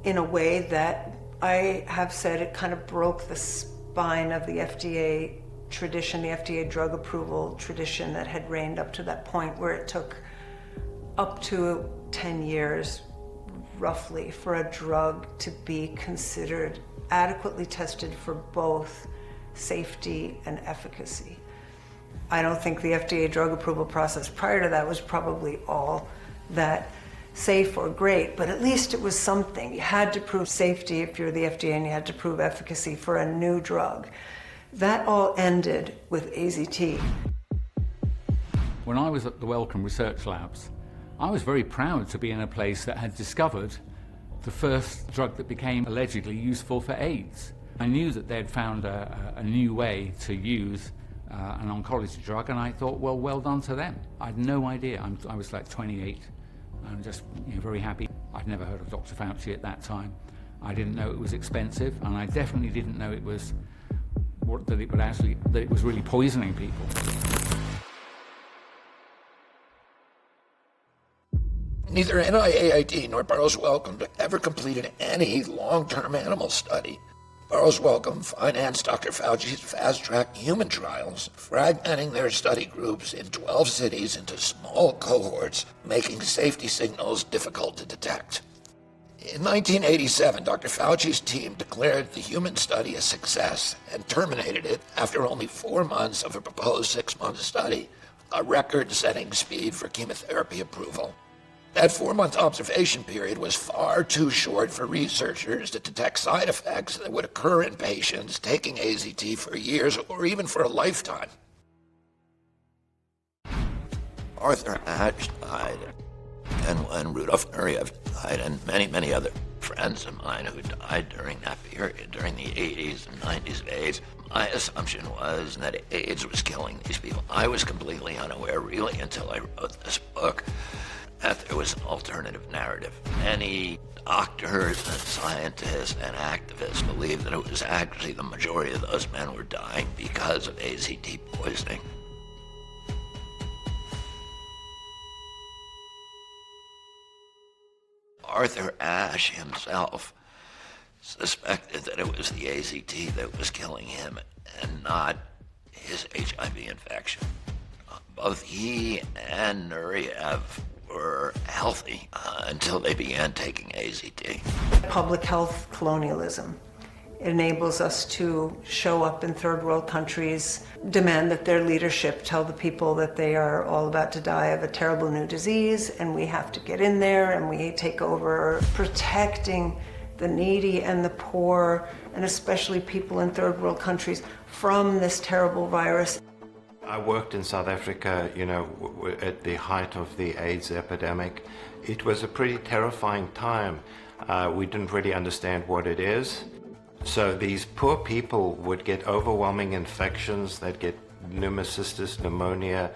in a way that I have said it kind of broke the spine of the FDA tradition, the FDA drug approval tradition that had reigned up to that point, where it took up to 10 years roughly for a drug to be considered adequately tested for both safety and efficacy. I don't think the FDA drug approval process prior to that was probably all that safe or great, but at least it was something. You had to prove safety if you're the FDA, and you had to prove efficacy for a new drug. That all ended with AZT. When I was at the Wellcome Research Labs, I was very proud to be in a place that had discovered the first drug that became allegedly useful for AIDS. I knew that they'd found a new way to use an oncology drug, and I thought, well done to them. I had no idea. I was like 28. I'm just very happy. I'd never heard of Dr. Fauci at that time. I didn't know it was expensive, and I definitely didn't know it was that it was really poisoning people. Neither NIAID nor Burroughs Wellcome ever completed any long-term animal study. Burroughs Wellcome financed Dr. Fauci's fast-track human trials, fragmenting their study groups in 12 cities into small cohorts, making safety signals difficult to detect. In 1987, Dr. Fauci's team declared the human study a success and terminated it after only 4 months of a proposed 6-month study, a record-setting speed for chemotherapy approval. That 4-month observation period was far too short for researchers to detect side effects that would occur in patients taking AZT for years or even for a lifetime. Arthur Ashe died, and when Rudolf Nureyev died, and many, many other friends of mine who died during that period, during the 80s and 90s of AIDS, my assumption was that AIDS was killing these people. I was completely unaware, really, until I wrote this book, that there was an alternative narrative. Many doctors and scientists and activists believed that it was actually the majority of those men were dying because of AZT poisoning. Arthur Ashe himself suspected that it was the AZT that was killing him and not his HIV infection. Both he and Nureyev were healthy until they began taking AZT. Public health colonialism enables us to show up in third world countries, demand that their leadership tell the people that they are all about to die of a terrible new disease, and we have to get in there and we take over protecting the needy and the poor, and especially people in third world countries, from this terrible virus. I worked in South Africa, at the height of the AIDS epidemic. It was a pretty terrifying time. We didn't really understand what it is. So these poor people would get overwhelming infections, they'd get pneumocystis, pneumonia,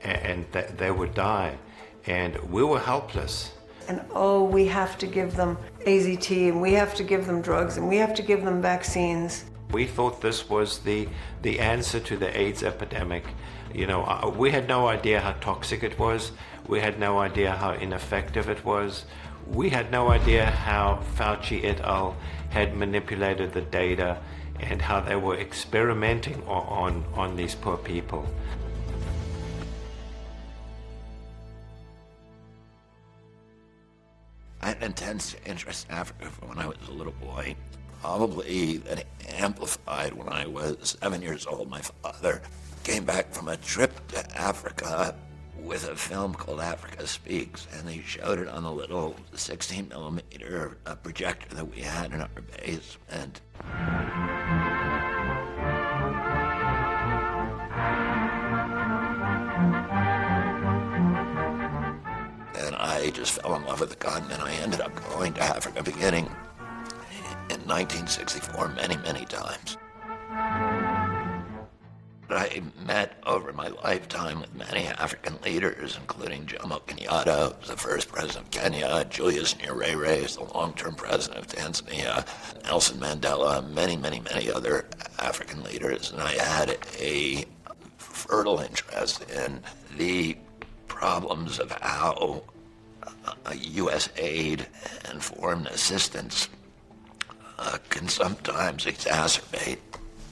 and they would die. And we were helpless. And we have to give them AZT, and we have to give them drugs, and we have to give them vaccines. We thought this was the answer to the AIDS epidemic. We had no idea how toxic it was. We had no idea how ineffective it was. We had no idea how Fauci et al. Had manipulated the data and how they were experimenting on these poor people. I had an intense interest in Africa from when I was a little boy. Probably that amplified when I was 7 years old. My father came back from a trip to Africa with a film called Africa Speaks, and he showed it on the little 16mm projector that we had in our basement. And I just fell in love with the continent. I ended up going to Africa beginning in 1964 many, many times. I met over my lifetime with many African leaders, including Jomo Kenyatta, the first president of Kenya, Julius Nyerere, the long-term president of Tanzania, Nelson Mandela, many other African leaders. And I had a fertile interest in the problems of how U.S. aid and foreign assistance can sometimes exacerbate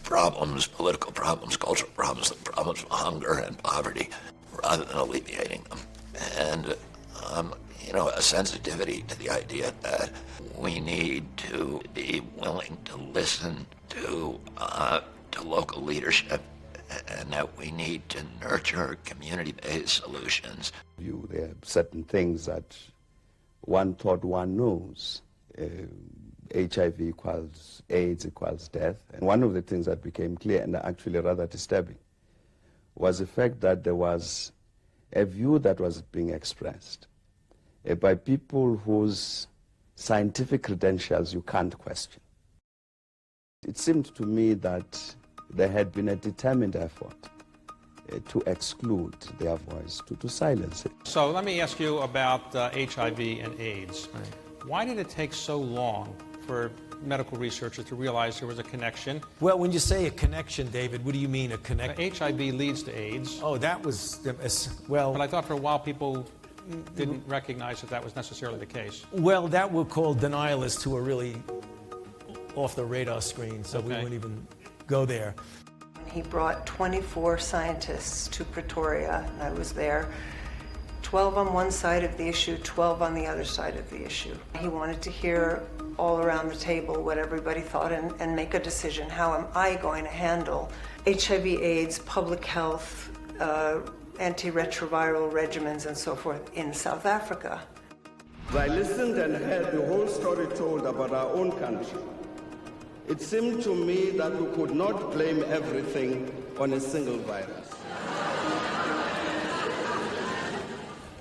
problems, political problems, cultural problems, the problems of hunger and poverty, rather than alleviating them. And, a sensitivity to the idea that we need to be willing to listen to local leadership, and that we need to nurture community-based solutions. There are certain things that one thought one knows. HIV equals AIDS equals death. And one of the things that became clear, and actually rather disturbing, was the fact that there was a view that was being expressed by people whose scientific credentials you can't question. It seemed to me that there had been a determined effort to exclude their voice, to silence it. So let me ask you about HIV and AIDS. Right. Why did it take so long for medical researchers to realize there was a connection? Well, when you say a connection, David, what do you mean a connection? HIV leads to AIDS. Oh, that was, well... But I thought for a while people didn't recognize that was necessarily the case. Well, that we're called denialists who are really off the radar screen, so we wouldn't even go there. He brought 24 scientists to Pretoria, and I was there. 12 on one side of the issue, 12 on the other side of the issue. He wanted to hear all around the table what everybody thought and make a decision. How am I going to handle HIV/AIDS, public health, antiretroviral regimens, and so forth in South Africa? I listened and heard the whole story told about our own country. It seemed to me that we could not blame everything on a single virus.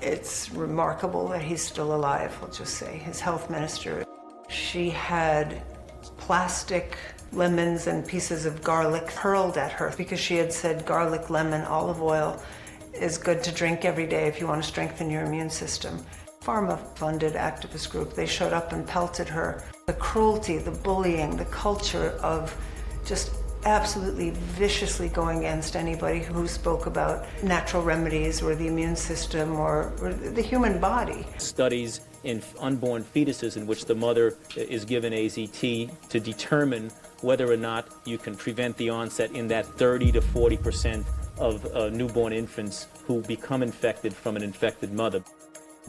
It's remarkable that he's still alive, I'll just say. His health minister, she had plastic lemons and pieces of garlic hurled at her because she had said garlic, lemon, olive oil is good to drink every day if you want to strengthen your immune system. Pharma-funded activist group, they showed up and pelted her. The cruelty, the bullying, the culture of just absolutely viciously going against anybody who spoke about natural remedies or the immune system or the human body. Studies in unborn fetuses in which the mother is given AZT to determine whether or not you can prevent the onset in that 30 to 40% of newborn infants who become infected from an infected mother.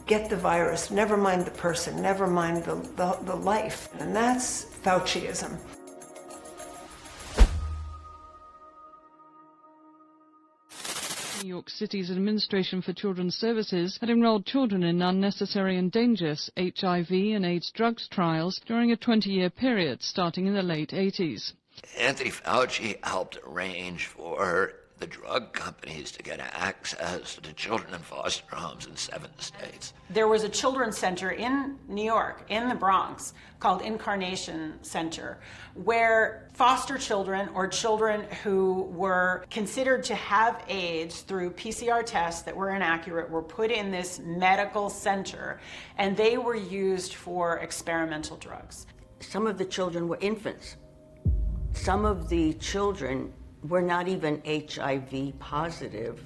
Get the virus, never mind the person, never mind the life. And that's Fauciism. New York City's Administration for Children's Services had enrolled children in unnecessary and dangerous HIV and AIDS drugs trials during a 20-year period starting in the late 80s. Anthony Fauci helped arrange for the drug companies to get access to children in foster homes in 7 states. There was a children's center in New York, in the Bronx, called Incarnation Center, where foster children or children who were considered to have AIDS through PCR tests that were inaccurate were put in this medical center, and they were used for experimental drugs. Some of the children were infants. Some of the children were not even HIV positive.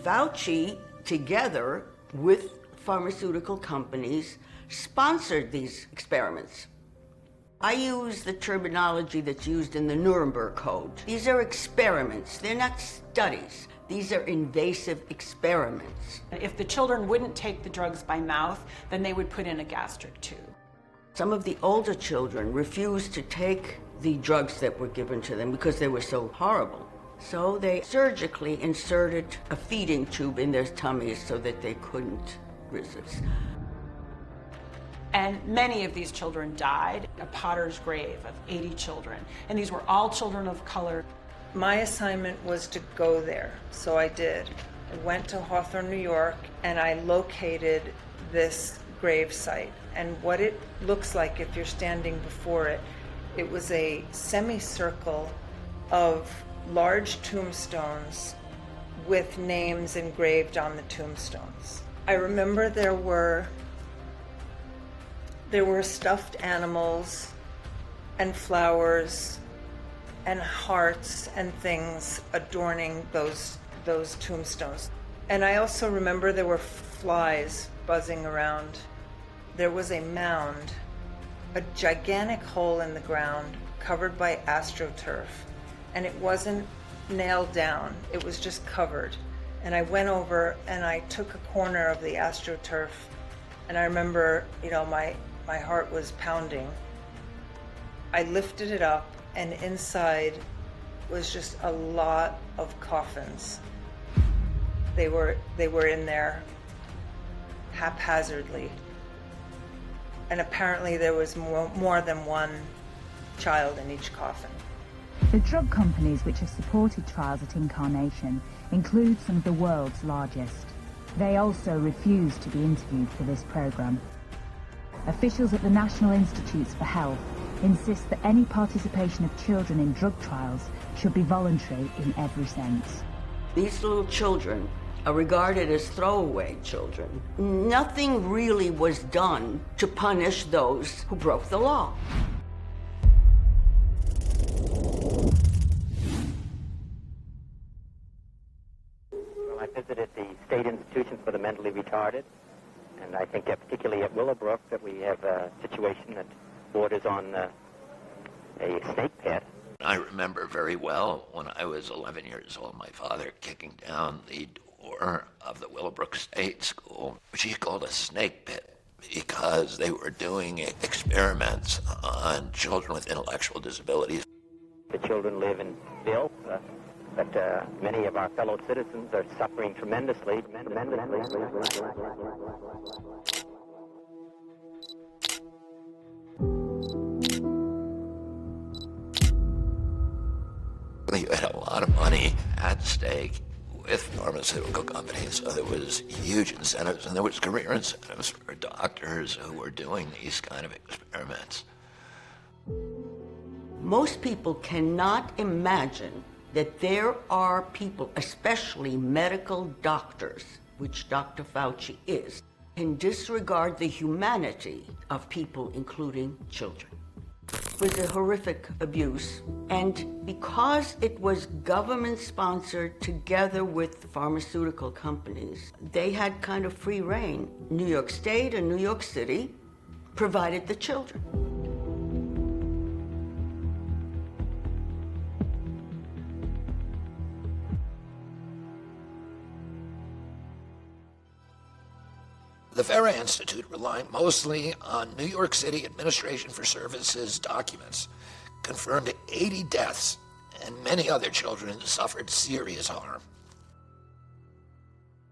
Fauci, together with pharmaceutical companies, sponsored these experiments. I use the terminology that's used in the Nuremberg Code. These are experiments, they're not studies. These are invasive experiments. If the children wouldn't take the drugs by mouth, then they would put in a gastric tube. Some of the older children refused to take the drugs that were given to them because they were so horrible. So they surgically inserted a feeding tube in their tummies so that they couldn't resist. And many of these children died, a potter's grave of 80 children. And these were all children of color. My assignment was to go there, so I did. I went to Hawthorne, New York, and I located this grave site. And what it looks like if you're standing before it, it was a semicircle of large tombstones with names engraved on the tombstones. I remember there were stuffed animals and flowers and hearts and things adorning those tombstones. And I also remember there were flies buzzing around. There was a mound, a gigantic hole in the ground covered by astroturf, and it wasn't nailed down, it was just covered. And I went over and I took a corner of the astroturf, and I remember, my heart was pounding. I lifted it up, and inside was just a lot of coffins. They were in there haphazardly. And apparently there was more than one child in each coffin. The drug companies which have supported trials at Incarnation include some of the world's largest. They also refuse to be interviewed for this program. Officials at the National Institutes for Health insist that any participation of children in drug trials should be voluntary in every sense. These little children are regarded as throwaway children. Nothing really was done to punish those who broke the law. Well, I visited the State Institutions for the Mentally Retarded, and I think that particularly at Willowbrook that we have a situation that borders on a snake pit. I remember very well when I was 11 years old, my father kicking down the door of the Willowbrook State School, which he called a snake pit, because they were doing experiments on children with intellectual disabilities. The children live in filth, but many of our fellow citizens are suffering tremendously. You had a lot of money at stake with pharmaceutical companies, so there was huge incentives, and there was career incentives for doctors who were doing these kind of experiments. Most people cannot imagine that there are people, especially medical doctors, which Dr. Fauci is, can disregard the humanity of people, including children. It was a horrific abuse, and because it was government-sponsored together with pharmaceutical companies, they had kind of free reign. New York State and New York City provided the children. The Vera Institute relied mostly on New York City Administration for Services documents, confirmed 80 deaths, and many other children suffered serious harm.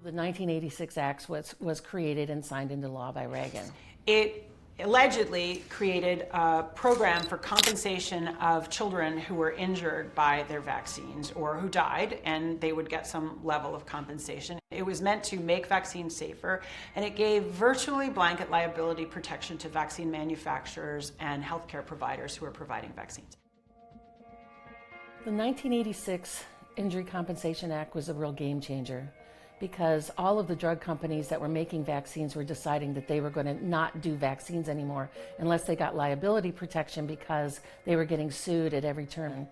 The 1986 Act was created and signed into law by Reagan. It allegedly created a program for compensation of children who were injured by their vaccines or who died, and they would get some level of compensation. It was meant to make vaccines safer, and it gave virtually blanket liability protection to vaccine manufacturers and healthcare providers who are providing vaccines. The 1986 Injury Compensation Act was a real game changer, because all of the drug companies that were making vaccines were deciding that they were going to not do vaccines anymore unless they got liability protection, because they were getting sued at every turn.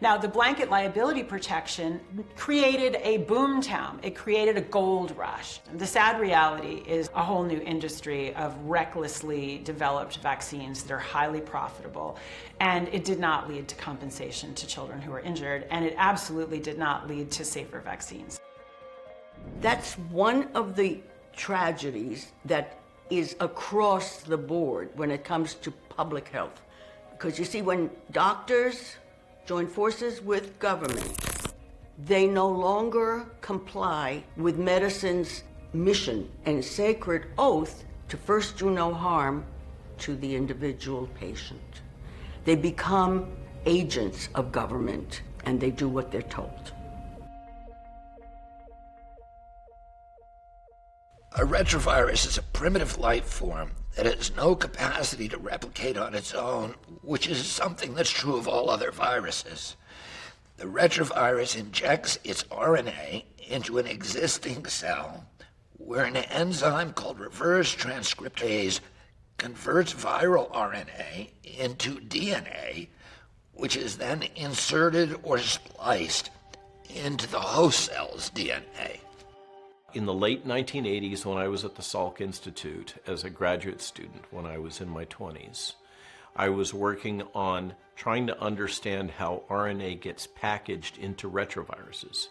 Now, the blanket liability protection created a boom town. It created a gold rush. The sad reality is a whole new industry of recklessly developed vaccines that are highly profitable, and it did not lead to compensation to children who were injured, and it absolutely did not lead to safer vaccines. That's one of the tragedies that is across the board when it comes to public health. Because you see, when doctors join forces with government, they no longer comply with medicine's mission and sacred oath to first do no harm to the individual patient. They become agents of government, and they do what they're told. A retrovirus is a primitive life form that has no capacity to replicate on its own, which is something that's true of all other viruses. The retrovirus injects its RNA into an existing cell where an enzyme called reverse transcriptase converts viral RNA into DNA, which is then inserted or spliced into the host cell's DNA. In the late 1980s, when I was at the Salk Institute as a graduate student, when I was in my 20s, I was working on trying to understand how RNA gets packaged into retroviruses,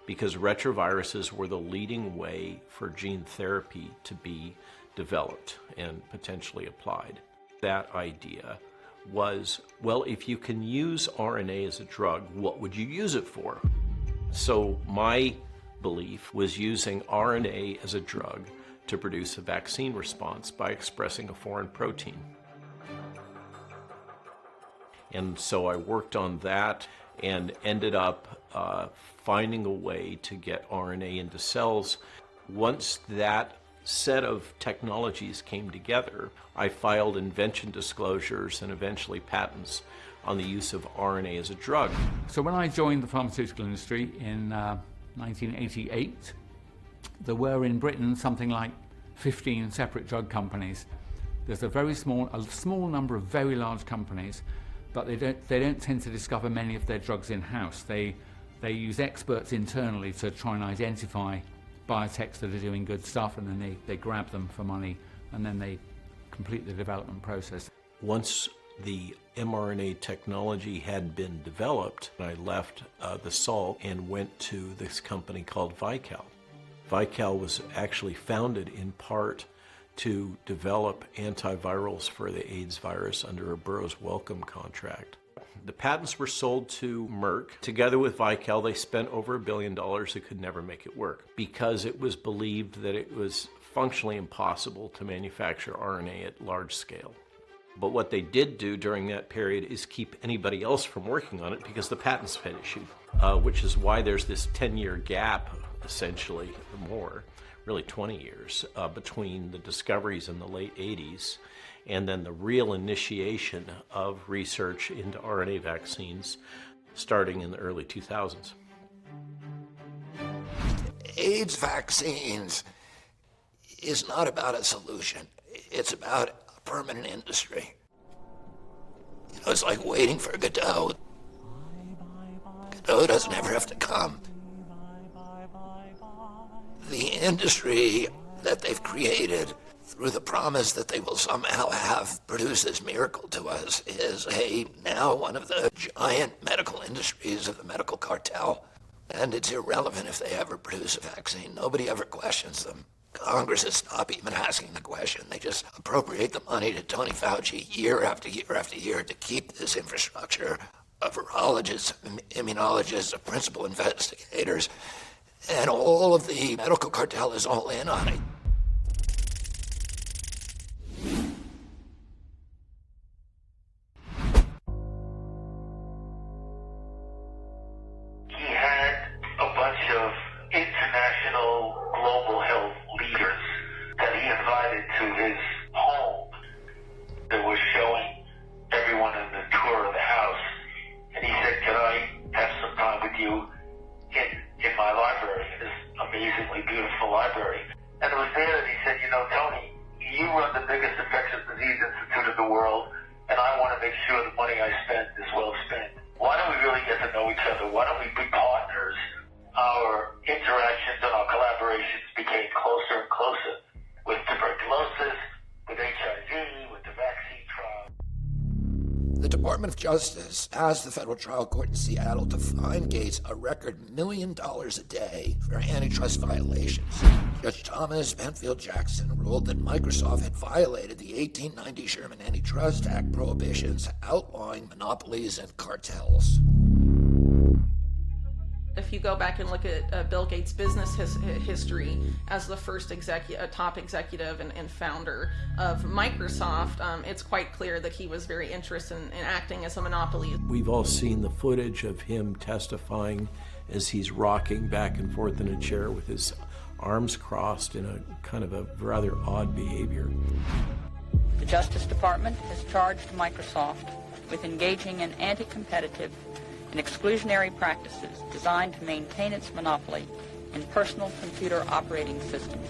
because retroviruses were the leading way for gene therapy to be developed and potentially applied. That idea was, well, if you can use RNA as a drug, what would you use it for? So my belief was using RNA as a drug to produce a vaccine response by expressing a foreign protein. And so I worked on that and ended up finding a way to get RNA into cells. Once that set of technologies came together, I filed invention disclosures and eventually patents on the use of RNA as a drug. So when I joined the pharmaceutical industry in 1988, there were in Britain something like 15 separate drug companies. There's a small number of very large companies, but they don't tend to discover many of their drugs in-house. They use experts internally to try and identify biotechs that are doing good stuff, and then they grab them for money, and then they complete the development process. Once the mRNA technology had been developed, I left the Salk and went to this company called Vical. Vical was actually founded in part to develop antivirals for the AIDS virus under a Burroughs Wellcome contract. The patents were sold to Merck. Together with Vical, they spent over $1 billion. They could never make it work because it was believed that it was functionally impossible to manufacture RNA at large scale. But what they did do during that period is keep anybody else from working on it because the patents had issued, which is why there's this 10-year gap, essentially, or more, really 20 years, between the discoveries in the late 80s and then the real initiation of research into RNA vaccines starting in the early 2000s. AIDS vaccines is not about a solution. It's about a permanent industry. You know, it's like waiting for Godot. Godot doesn't ever have to come. The industry that they've created through the promise that they will somehow have produced this miracle to us is now one of the giant medical industries of the medical cartel. And it's irrelevant if they ever produce a vaccine. Nobody ever questions them. Congresses stop even asking the question. They just appropriate the money to Tony Fauci year after year after year to keep this infrastructure of virologists, immunologists, of principal investigators, and all of the medical cartel is all in on it. He had a bunch of international global health leaders that he invited to his home that was showing everyone in the tour of the house. And he said, "Could I have some time with you in my library, in this amazingly beautiful library?" And it was there that he said, "You know, Tony, you run the biggest infectious disease institute in the world, and I want to make sure the money I spend is well spent. Why don't we really get to know each other? Why don't we be partners?" Our interactions and our collaborations became closer and closer with tuberculosis, with HIV, with the vaccine trial. The Department of Justice asked the federal trial court in Seattle to fine Gates a record $1 million a day for antitrust violations. Judge Thomas Penfield Jackson ruled that Microsoft had violated the 1890 Sherman Antitrust Act prohibitions outlawing monopolies and cartels. If you go back and look at Bill Gates' business history as the first top executive and founder of Microsoft, it's quite clear that he was very interested in acting as a monopoly. We've all seen the footage of him testifying as he's rocking back and forth in a chair with his arms crossed in a kind of a rather odd behavior. The Justice Department has charged Microsoft with engaging in anti-competitive and exclusionary practices designed to maintain its monopoly in personal computer operating systems.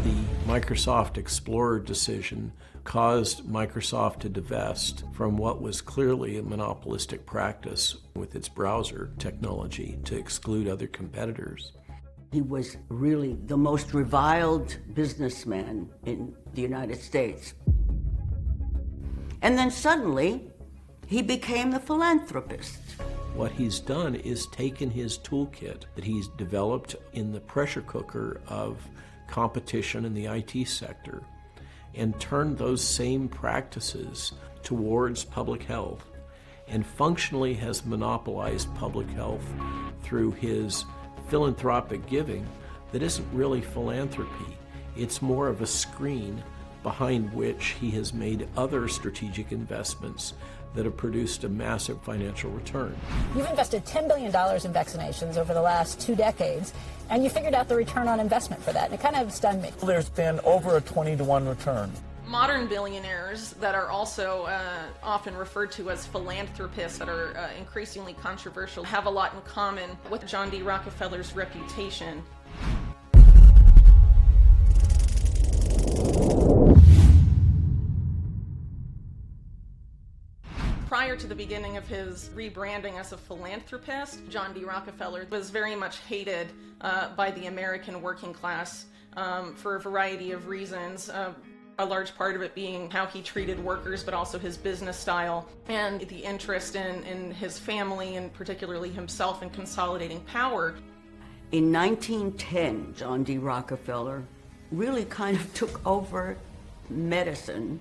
The Microsoft Explorer decision caused Microsoft to divest from what was clearly a monopolistic practice with its browser technology to exclude other competitors. He was really the most reviled businessman in the United States. And then suddenly, he became the philanthropist. What he's done is taken his toolkit that he's developed in the pressure cooker of competition in the IT sector and turned those same practices towards public health, and functionally has monopolized public health through his philanthropic giving that isn't really philanthropy. It's more of a screen behind which he has made other strategic investments that have produced a massive financial return. You've invested $10 billion in vaccinations over the last 2 decades, and you figured out the return on investment for that, and it kind of stunned me. There's been over a 20-to-1 return. Modern billionaires that are also often referred to as philanthropists that are increasingly controversial have a lot in common with John D. Rockefeller's reputation. Prior to the beginning of his rebranding as a philanthropist, John D. Rockefeller was very much hated by the American working class for a variety of reasons. A large part of it being how he treated workers, but also his business style and the interest in his family and particularly himself in consolidating power. In 1910, John D. Rockefeller really kind of took over medicine,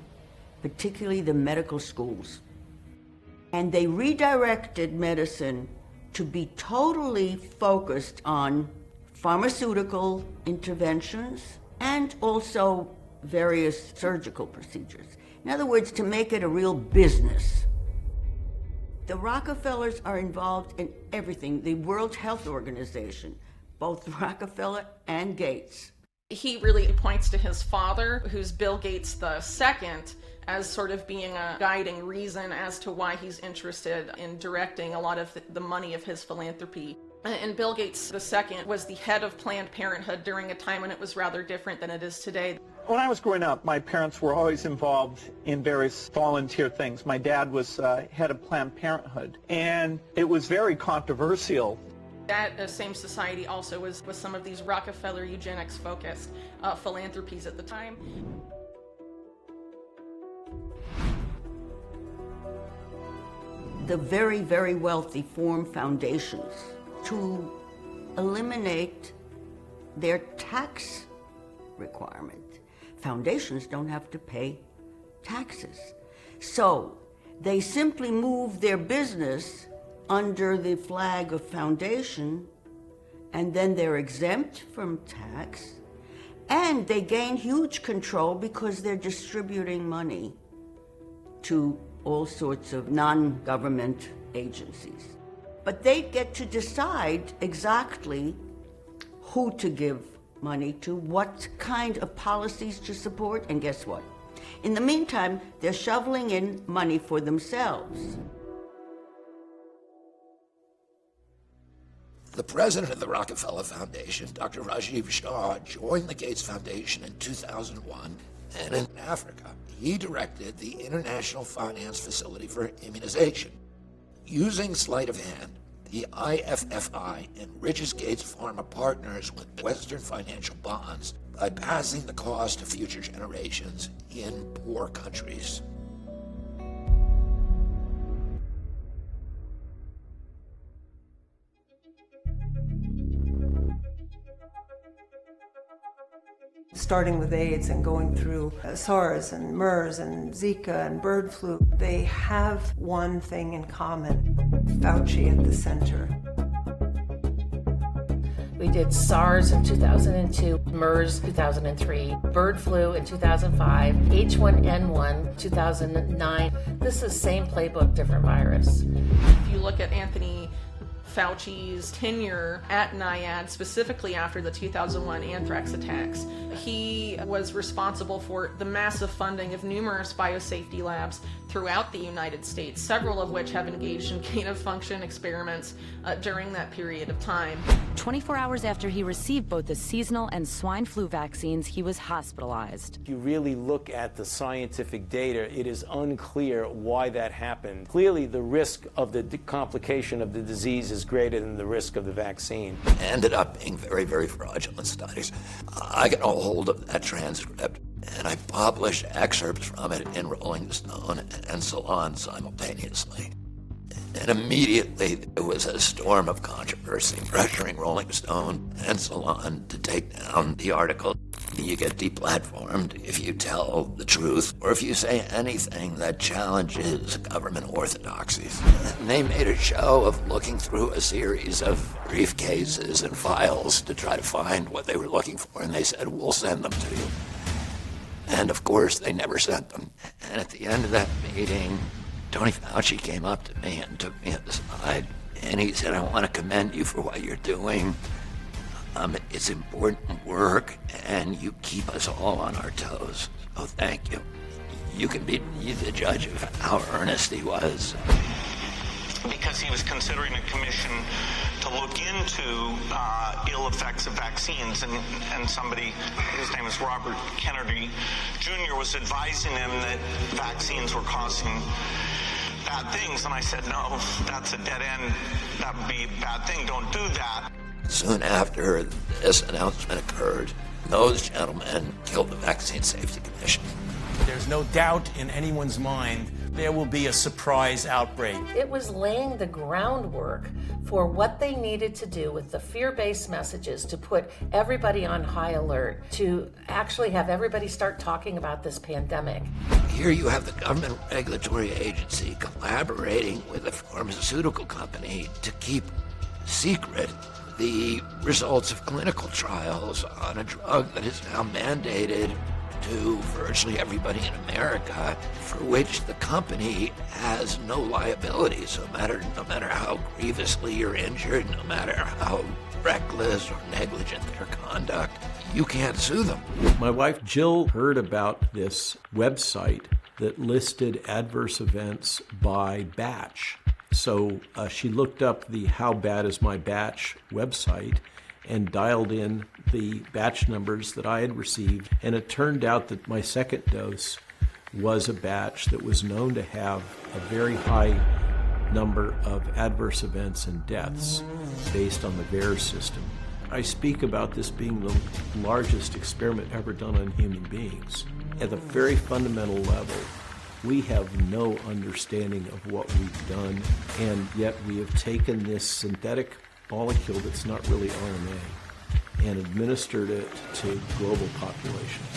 particularly the medical schools. And they redirected medicine to be totally focused on pharmaceutical interventions and also various surgical procedures. In other words, to make it a real business. The Rockefellers are involved in everything. The World Health Organization, both Rockefeller and Gates. He really points to his father, who's Bill Gates II, as sort of being a guiding reason as to why he's interested in directing a lot of the money of his philanthropy. And Bill Gates II was the head of Planned Parenthood during a time when it was rather different than it is today. When I was growing up, my parents were always involved in various volunteer things. My dad was head of Planned Parenthood, and it was very controversial. That same society also was some of these Rockefeller eugenics-focused philanthropies at the time. The very, very wealthy form foundations to eliminate their tax requirement. Foundations don't have to pay taxes. So they simply move their business under the flag of foundation, and then they're exempt from tax, and they gain huge control because they're distributing money to all sorts of non-government agencies. But they get to decide exactly who to give money to, what kind of policies to support, and guess what? In the meantime, they're shoveling in money for themselves. The president of the Rockefeller Foundation, Dr. Rajiv Shah, joined the Gates Foundation in 2001, and in Africa, he directed the International Finance Facility for Immunization. Using sleight of hand, the IFFI enriches Gates Pharma partners with Western financial bonds by passing the cost to future generations in poor countries. Starting with AIDS and going through SARS and MERS and Zika and bird flu, they have one thing in common: Fauci at the center. We did SARS in 2002, MERS 2003, bird flu in 2005, H1N1 2009. This is same playbook, different virus. If you look at Anthony Fauci's tenure at NIAID, specifically after the 2001 anthrax attacks. He was responsible for the massive funding of numerous biosafety labs throughout the United States, several of which have engaged in gain-of-function experiments during that period of time. 24 hours after he received both the seasonal and swine flu vaccines, he was hospitalized. If you really look at the scientific data, it is unclear why that happened. Clearly, the risk of the complication of the disease is greater than the risk of the vaccine. Ended up being very, very fraudulent studies. I got a hold of that transcript, and I published excerpts from it in Rolling Stone and Salon simultaneously. And immediately there was a storm of controversy pressuring Rolling Stone and Salon to take down the article. You get deplatformed if you tell the truth or if you say anything that challenges government orthodoxies. And they made a show of looking through a series of briefcases and files to try to find what they were looking for, and they said, "We'll send them to you." And of course, they never sent them. And at the end of that meeting, Tony Fauci came up to me and took me aside, and he said, "I want to commend you for what you're doing. It's important work, and you keep us all on our toes. So thank you. You can be the judge of how earnest he was." Because he was considering a commission to look into ill effects of vaccines, and somebody, his name is Robert Kennedy Jr., was advising him that vaccines were causing bad things, and I said, "No, that's a dead end. That would be a bad thing. Don't do that." Soon after this announcement occurred, those gentlemen killed the Vaccine Safety Commission. There's no doubt in anyone's mind there will be a surprise outbreak. It was laying the groundwork for what they needed to do with the fear-based messages to put everybody on high alert, to actually have everybody start talking about this pandemic. Here you have the government regulatory agency collaborating with a pharmaceutical company to keep secret the results of clinical trials on a drug that is now mandated to virtually everybody in America, for which the company has no liability. So no matter how grievously you're injured, no matter how reckless or negligent their conduct, you can't sue them. My wife Jill heard about this website that listed adverse events by batch. So she looked up the How Bad Is My Batch website and dialed in the batch numbers that I had received, and it turned out that my second dose was a batch that was known to have a very high number of adverse events and deaths based on the VAERS system. I speak about this being the largest experiment ever done on human beings. At a very fundamental level, we have no understanding of what we've done, and yet we have taken this synthetic molecule that's not really RNA and administered it to global populations.